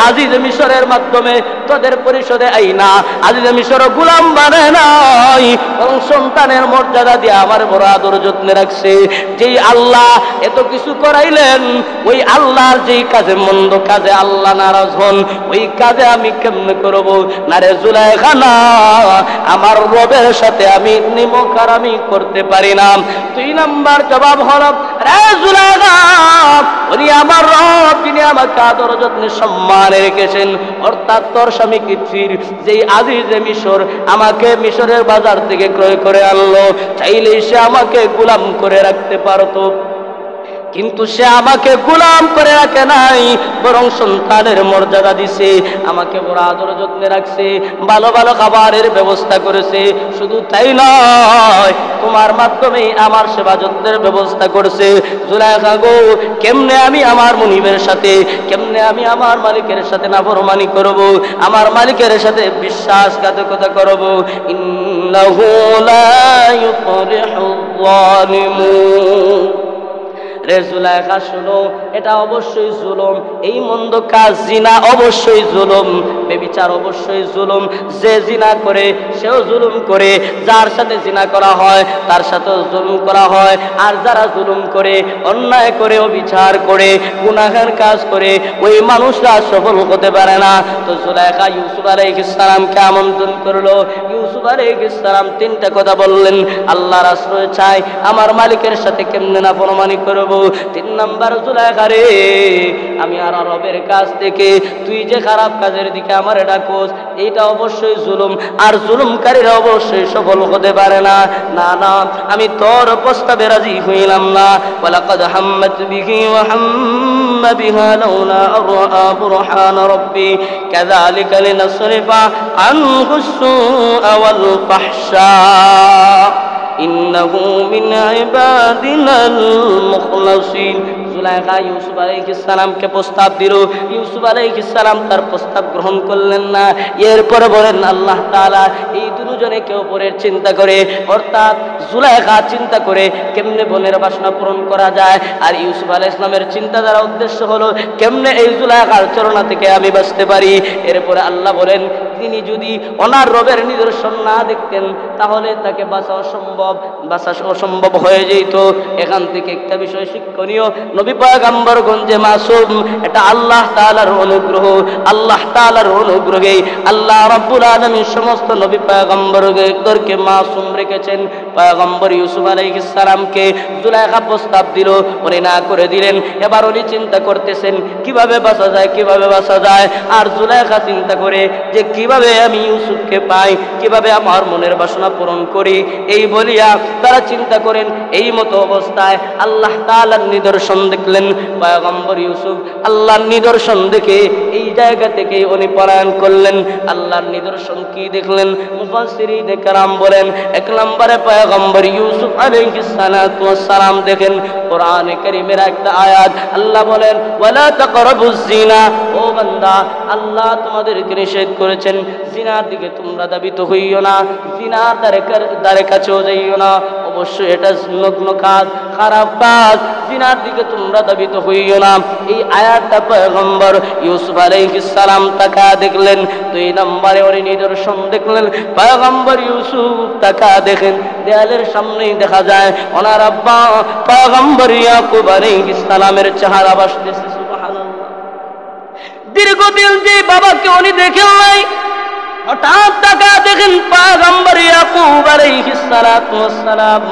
আজিজ মিশরের মাধ্যমে তোদের পরিষদে আইনা আজিজ মিশর গোলাম বানায় নাই, এবং সন্তানের মর্যাদা দিয়ে আমার বড় আদর যত্নে রাখছে। যেই আল্লাহ এত কিছু করাইলেন, ওই আল্লাহর যেই কাজে, মন্দ কাজে আল্লাহ নারাজ হন, ওই কাজে আমি কেমনে করব? না রে জুলাইখা, না, আমার রবের সাথে আমি নিমকার আমি করতে পারি না। দুই নাম্বার জবাব হল, রে জুলাইখা, উনি আমার রব, যিনি আমাকে আদর যত্নে সম্মানে রেখেছেন, অর্থাৎ তোর স্বামী কিচ্ছির যেই আজিজে মিশর আমাকে মিশরের বাজার থেকে ক্রয় করে আনলো, চাইলে সে আমাকে গোলাম করে রাখতে পারতো, কিন্তু সে আমাকে গোলাম করে রাখে নাই, বরং সন্তানের মর্যাদা দিছে, আমাকে বড় আদর যত্নে রাখছে, ভালো ভালো খাবারের ব্যবস্থা করেছে। শুধু তাই নয়, তোমার মাধ্যমে আমার সেবা যত্নের ব্যবস্থা করছে। জুলাইখা গো, কেমনে আমি আমার মুনিবের সাথে, কেমনে আমি আমার মালিকের সাথে নাফরমানি করব, আমার মালিকের সাথে বিশ্বাসঘাতকতা করব? ইন্নাহু লা ইউফলিহুল যালিমুন। রে জুলাইখা শোনো, এটা অবশ্যই জুলুম, এই মন্দ কাজ জিনা অবশ্যই জুলুম, বেবিচার অবশ্যই জুলুম। যে জিনা করে সেও জুলুম করে, যার সাথে জিনা করা হয় তার সাথেও জুলুম করা হয়। আর যারা জুলুম করে, অন্যায় করে, অবিচার করে, গুনাহের কাজ করে, ওই মানুষরা সফল হতে পারে না। তো জুলাইখা ইউসুফ আলাইহিস সালামকে আমন্ত্রণ করলো। ইউসুফ আলাইহিস সালাম তিনটা কথা বললেন, আল্লাহর আশ্রয় চাই, আমার মালিকের সাথে কেমনে নাফরমানি করব। 3 নাম্বার, জুলাইখা রে, আমি আর রবের কাছ থেকে তুই যে খারাপ কাজের দিকে আমার ডাকোস, এইটা অবশ্যই জুলুম, আর জুলুমকারীরা অবশ্যই সফল হতে পারে না। না না, আমি তোর প্রস্তাবে রাজি হইলাম না। ওয়ালাকাদ হাম্মাত বিহি ওয়া হাম্মা বিহা লাউলা আরআ বুরহান রাব্বি কাযালিকা লিনাসরিফা আনহু সুআ ওয়াল ফাহশা ইন্নাহু মিন ইবাদিনাল মুখলাসিন। জুলাইখা ইউসুফ আলাইহিস সালামকে প্রস্তাব দিল। ইউসুফ আলাইহিস সালাম তার প্রস্তাব গ্রহণ করলেন না। এরপরে বলেন আল্লাহ তাআলা এই দুজনে কেউ পরের চিন্তা করে, অর্থাৎ জুলাইখা চিন্তা করে কেমনে বোনের বাসনা পূরণ করা যায়, আর ইউসুফ আলাইহিস সালামের চিন্তাধারা উদ্দেশ্য হলো কেমনে এই জুলাইখার চরণা থেকে আমি বাঁচতে পারি। এরপরে আল্লাহ বলেন তিনি যদি ওনার রবের নিদর্শন না দেখতেন তাহলে তাকে বাঁচা অসম্ভব হয়ে যেত। এখান থেকে একটা বিষয় শিক্ষণীয়, নবী পয়গম্বরগণ যে মাসুম, এটা আল্লাহ তাআলার অনুগ্রহ। আল্লাহ তাআলার অনুগ্রহে আল্লাহ রাব্বুল আলামিন সমস্ত নবী পয়গম্বরদেরকে মাসুম রেখেছেন। পয়গম্বর ইউসুফ আলাইহিস সালামকে জুলাইখা প্রস্তাব দিল, উনি না করে দিলেন। এবার উনি চিন্তা করতেছেন কিভাবে বাঁচা যায়, কিভাবে বাঁচা যায়। আর জুলাইখা চিন্তা করে যে কিভাবে আমি ইউসুফকে পাই, কিভাবে আমার মনের বাসনা পূরণ করি। এই বলিয়া তারা চিন্তা করেন। এই মতো অবস্থায় আল্লাহ তাআলার নিদর্শন দেখলেন। পয়গম্বর ইউসুফ আল্লাহর নিদর্শন দেখে এই জায়গা থেকে উনি পলায়ন করলেন। আল্লাহর নিদর্শন কি দেখলেন? মুফাসসিরিন কেরাম বলেন, 1 নম্বরে পয়গম্বর ইউসুফ আলাইহিস সালাতু ওয়াস সালাম দেখেন কোরআনে কারীমের একটা আয়াত, আল্লাহ বলেন ওয়ালা তাকরাবুজ জিনা, ও বান্দা আল্লাহ তোমাদেরকে নিষেধ করেছেন জিনার দিকে তোমরা ধাবিত হইও না, জিনার দ্বারে কাছেও যাইও না। অবশ্যই এটা নগ্ন কাজ, খারাপ কাজ, জিনার দিকে তোমরা ধাবিত হইও না। এই আয়াতটা পয়গম্বর ইউসুফ আলাইহিস সালাম তাকা দেখলেন। 2 নম্বরে ওর নিদর্শন দেখলেন। পয়গম্বর ইউসুফ তাকা দেখেন, দেয়ালের সামনেই দেখা যায় ওনার আব্বা পয়গম্বর ইয়াকুব আলাইহিস সালামের চেহারা ভাসতেছে। সুবহানাল্লাহ। দীর্ঘদিন যে বাবাকে উনি দেখেন নাই, হঠাৎ তাকা দেখেন পয়গম্বর ইয়াকুব আলাইহিস সালাতু ওয়াস সালাম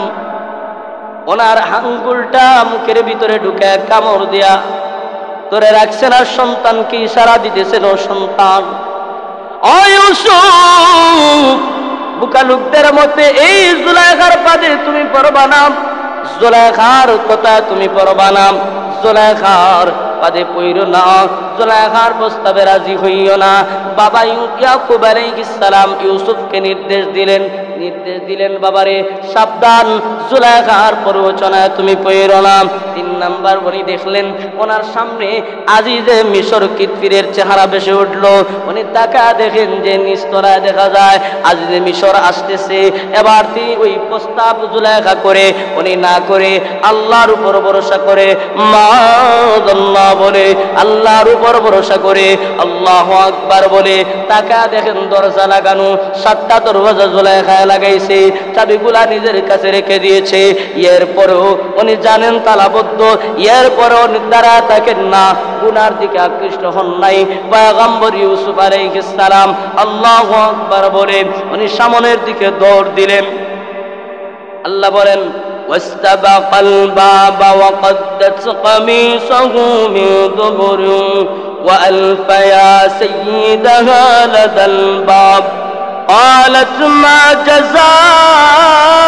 ওনার আঙ্গুলটা মুখের ভিতরে ঢুকে কামড় দিয়া ধরে রাখছেন, আর সন্তানকে ইশারা দিতেছেন, ও সন্তান, ও ইউসুফ, বুকা লোকদের মতে এই জুলাইখার পাদে তুমি পড়বা না, জুলাইখার কথা তুমি পড়বা না, জুলাইখার পাদে পইরো না, জুলাইখার প্রস্তাবে রাজি হইও না। বাবা ইয়াকুব আলাইহিস সালাম ইউসুফকে নির্দেশ দিলেন বাবারে সাবধান, জুলাইখার প্ররোচনায় তুমি পইরো না। 3 নাম্বার উনি দেখলেন ওনার সামনে আজিজে মিশর কিতফিরের চেহারা ভেসে উঠল। উনি তাকা দেখেন যে নিস্তরায় দেখা যায় আজিজে মিশর আসতেছে। এবার তিনি ওই প্রস্তাব জুলাইখা করে উনি না করে আল্লাহর উপর ভরসা করে মাআযাল্লাহ বলে, আল্লাহর উপর ভরসা করে আল্লাহু আকবার বলে তাকা দেখেন দরজা লাগানো, 7টা দরজা জুলাইখা লাগাইছে, চাবিগুলা নিজের কাছে রেখে দিয়েছে। এরপরেও উনি জানেন তালাবদ্ধ, এরপরেও তারা তাকে না গুনার দিকে আকৃষ্ট হন নাই। পয়গম্বর ইউসুফ আলাইহিস সালাম আল্লাহু আকবার বলে উনি সামনের দিকে দৌড় দিলেন। আল্লাহ বলেন واستبق الباب وقدت قميصه من دبر وألف يا سيدها لدى الباب قالت ما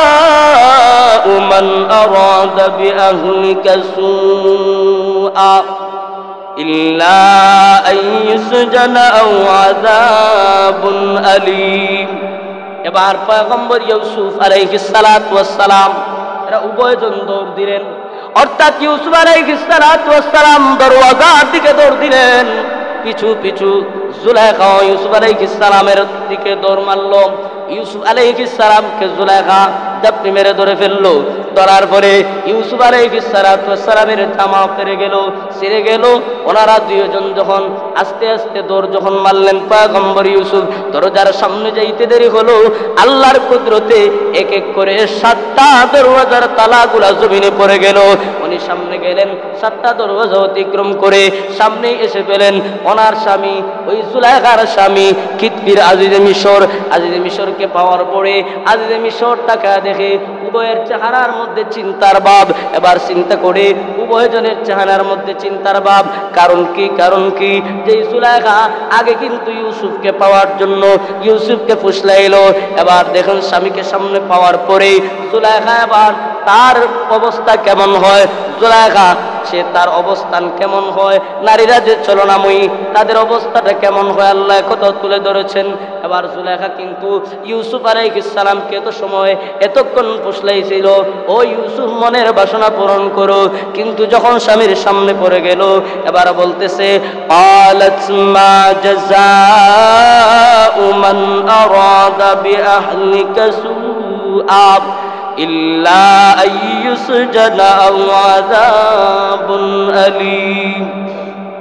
جزاء من أراد بأهلك سوءا إلا أن يسجن أو عذاب أليم এবার পয়গম্বর ইউসুফ আলাইহিস সালাতু ওয়াস সালাম এরা উভয়জন দৌড় দিলেন অর্থাৎ ইউসুফ আলাইহিস সালাতু ওয়াস সালাম দরওয়াজার দিকে দৌড় দিলেন পিছু পিছু জুলাইখা ইউসুফ আলাইহিস সালামের দিকে দৌড় মারল ইউসুফ আলাইহিস সালামকে জুলাইখা জাপটি মেরে ধরে ফেললো ধরার পরে ইউসুফ আলাইহিস সালাতু ওয়াস সালামের জামা পেরে গেল ছিঁড়ে গেল ওনারা দুইজন যখন আস্তে আস্তে দৌড় যখন মারলেন পয়গম্বর ইউসুফ দরজার সামনে যাইতে দেরি হলো আল্লাহর কুদরতে এক এক করে 7টা দরওয়াজার তালাগুলা জমিনে পড়ে গেল উনি সামনে গেলেন 7টা দরওয়াজা অতিক্রম করে সামনে এসে পেলেন ওনার স্বামী ওই জুলাইখার স্বামী কিতবির আজিজে মিশরকে পাওয়ার পরে আজিজে মিশর তাকা দেখে উভয়ের চেহারার মধ্যে চিন্তার ভাব এবার চিন্তা করে উভয়জনের চেহারার মধ্যে চিন্তার ভাব কারণ কি যে জুলাইখা আগে কিন্তু ইউসুফকে পাওয়ার জন্য ইউসুফকে ফুসলাইলো এবার দেখুন স্বামীকে সামনে পাওয়ার পরে জুলাইখা এবার তার অবস্থা কেমন হয় জুলাইখা সে তার অবস্থান কেমন হয় নারীরা যে চলনাময়ী তাদের অবস্থাটা কেমন হয় আল্লাহ কত তুলে ধরেছেন এবার জুলাইখা কিন্তু ইউসুফ আলাইহিস সালামকে এত সময় এতক্ষণ ফুসলাইছিল ও ইউসুফ মনের বাসনা পূরণ করো কিন্তু যখন স্বামীর সামনে পড়ে গেল এবার বলতেছে ক্বালাত মা জাযাউ মান আরাদা বিআহলিকা সুআ ইল্লা আইয়ুসজানা আও আযাবুন আলীম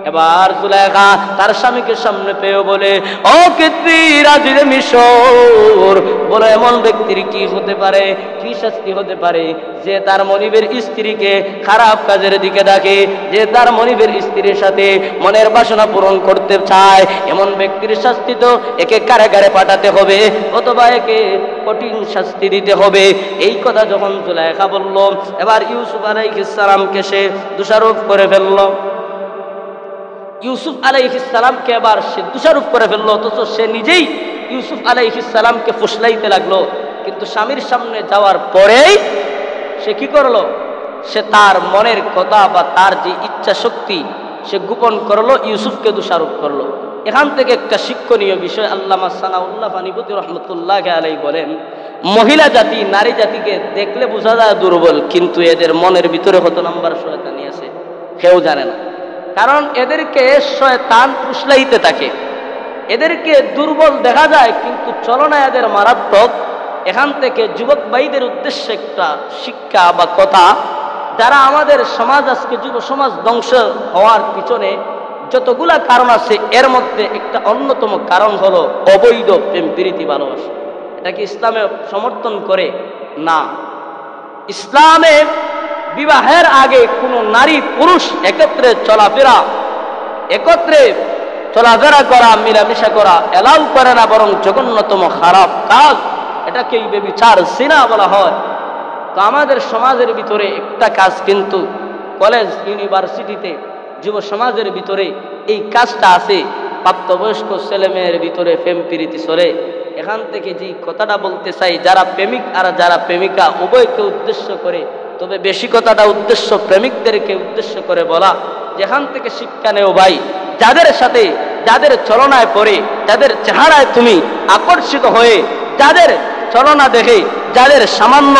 এবার জুলাইখা তার স্বামীকে সামনে পেয়ে বলে ও কিতবির আজিজে মিশর বলে এমন ব্যক্তির কি হতে পারে কি শাস্তি হতে পারে যে তার মনিবের স্ত্রীকে খারাপ কাজের দিকে ডাকে যে তার মনিবের স্ত্রীর সাথে মনের বাসনা পূরণ করতে চায় এমন ব্যক্তির শাস্তি তো একে কারাগারে পাঠাতে হবে অথবা একে কঠিন শাস্তি দিতে হবে এই কথা যখন জুলাইখা বলল এবার ইউসুফ আলাইহিস সালামকে সে দোষারোপ করে ফেলল ইউসুফ আলাইহিস সালামকে এবার সে দোষারোপ করে ফেললো অথচ সে নিজেই ইউসুফ আলাইহিস সালামকে ফুসলাইতে লাগলো কিন্তু স্বামীর সামনে যাওয়ার পরেই সে কি করলো সে তার মনের কথা বা তার যে ইচ্ছা শক্তি সে গোপন করলো ইউসুফকে দোষারোপ করলো এখান থেকে একটা শিক্ষণীয় বিষয় আল্লামা সানাউল্লাহ ফানিপতি রহমতুল্লাহ আলাইহি বলেন মহিলা জাতি নারী জাতিকে দেখলে বোঝা যায় দুর্বল কিন্তু এদের মনের ভিতরে কত নাম্বার শয়তানি আছে কেউ জানে না কারণ এদেরকে শয়তান ফুসলাইতে থাকে এদেরকে দুর্বল দেখা যায় কিন্তু চলনা এদের মারাত্মক এখান থেকে যুবক ভাইদের উদ্দেশ্যে একটা শিক্ষা বা কথা যারা আমাদের সমাজ আজকে যুব সমাজ ধ্বংস হওয়ার পিছনে যতগুলা কারণ আছে এর মধ্যে একটা অন্যতম কারণ হলো অবৈধ প্রেম প্রীতি ভালোবাসা এটা কি ইসলামে সমর্থন করে না ইসলামে বিবাহের আগে কোনো নারী পুরুষ একত্রে চলাফেরা করা মিলামিশা করা এলাও করে না বরং জঘন্যতম খারাপ কাজ এটাকেই ব্যভিচার জিনা বলা হয় তো আমাদের সমাজের ভিতরে একটা কাজ কিন্তু কলেজ ইউনিভার্সিটিতে যুব সমাজের ভিতরে এই কাজটা আছে প্রাপ্তবয়স্ক ছেলে মেয়ের ভিতরে প্রেম প্রীতি চলে এখান থেকে যে কথাটা বলতে চাই যারা প্রেমিক আর যারা প্রেমিকা উভয়কে উদ্দেশ্য করে তবে বেশি কথাটা উদ্দেশ্য প্রেমিকদেরকে উদ্দেশ্য করে বলা যেখান থেকে শিক্ষা নেও ভাই যাদের সাথে যাদের চলনায় পড়ে যাদের চেহারায় তুমি আকর্ষিত হয়ে যাদের চলনা দেখে যাদের সামান্য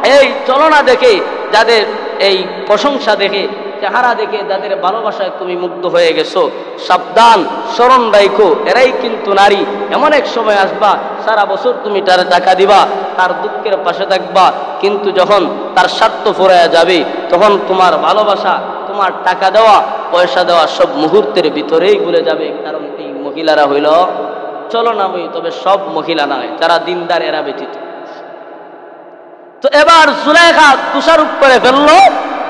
এই চলনা দেখে যাদের এই প্রশংসা দেখে চেহারা দেখে যাদের ভালোবাসায় তুমি মুগ্ধ হয়ে গেছো সাবধান স্মরণ রাখো এরাই কিন্তু নারী এমন এক সময় আসবা সারা বছর তুমি তার টাকা দিবা তার দুঃখের পাশে থাকবা কিন্তু যখন তার স্বার্থ ফুরায়া যাবে তখন তোমার ভালোবাসা তোমার টাকা দেওয়া পয়সা দেওয়া সব মুহূর্তের ভিতরেই ভুলে যাবে কারণ এই মহিলারা হইল চলনাময়ী তবে সব মহিলা নয় যারা দিনদার এরা ব্যতীত তো এবার জুলাইখা দোষারোপ করে ফেললো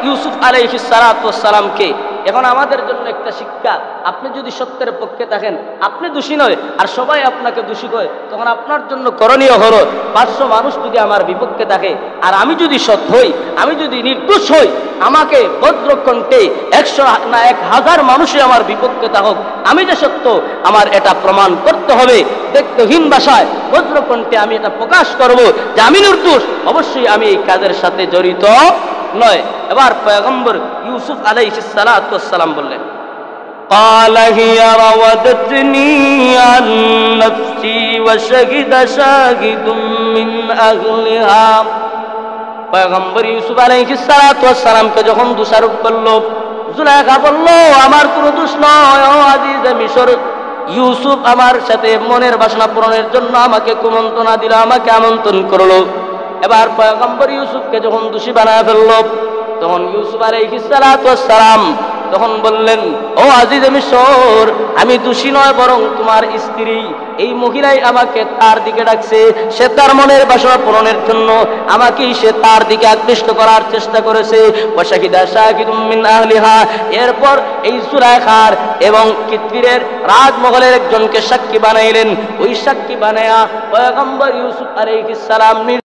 ইউসুফ আলাইহিস সালাতু ওয়াস সালামকে এখন আমাদের জন্য একটা শিক্ষা, আপনি যদি সত্যের পক্ষে থাকেন, আপনি দোষী নয় আর সবাই আপনাকে দোষী করে, তখন আপনার জন্য করণীয় হলো 500 মানুষ যদি আমার বিপক্ষে থাকে আর আমি যদি সৎ হই, আমি যদি নির্দোষ হই, আমাকে ভদ্রকণ্ঠে 100 না 1000 মানুষই আমার বিপক্ষে থাকুক, আমি যে সত্য আমার এটা প্রমাণ করতে হবে। দেখতহীন ভাষায় ভদ্রকণ্ঠে আমি এটা প্রকাশ করব যে আমি নির্দোষ, অবশ্যই আমি এই কাজের সাথে জড়িত নয়। এবার পয়গম্বর ইউসুফ আলাইহিস সালাতু ওয়াস সালাম বললেন, قال هي راودتني عن نفسي وشهد شاهد من أهلها। পয়গম্বর ইউসুফ আলাইহিস সালাতু ওয়াস সালামকে যখন দোষারোপ করলো, জুলাইখা বলল আমার কোনো দোষ নয়, ও আজিজে মিশর, ইউসুফ আমার সাথে মনের বাসনা পূরণের জন্য আমাকে কুমন্ত্রণা দিল, আমাকে আমন্ত্রণ করলো। এবার পয়গম্বর ইউসুফকে যখন দোষী বানায় ফেলল, তখন ইউসুফ আলাইহিস সালাতু ওয়াস সালাম তখন বললেন, ও আজিজে মিশর, আমি দোষী নয়, বরং তোমার স্ত্রী, এই মহিলাই আমাকে তার দিকে ডাকছে, সে তার মনের বাসনা পূরণের জন্য আমাকেই সে তার দিকে আকৃষ্ট করার চেষ্টা করেছে। ওয়াশাহিদা শাহিদুম মিন আহলিহা, এরপর এই জুলাইখার এবং কিতবিরের রাজমহলের একজনকে সাক্ষী বানাইলেন। ওই সাক্ষী বানায়া পয়গম্বর ইউসুফ আলাইহিস সালাম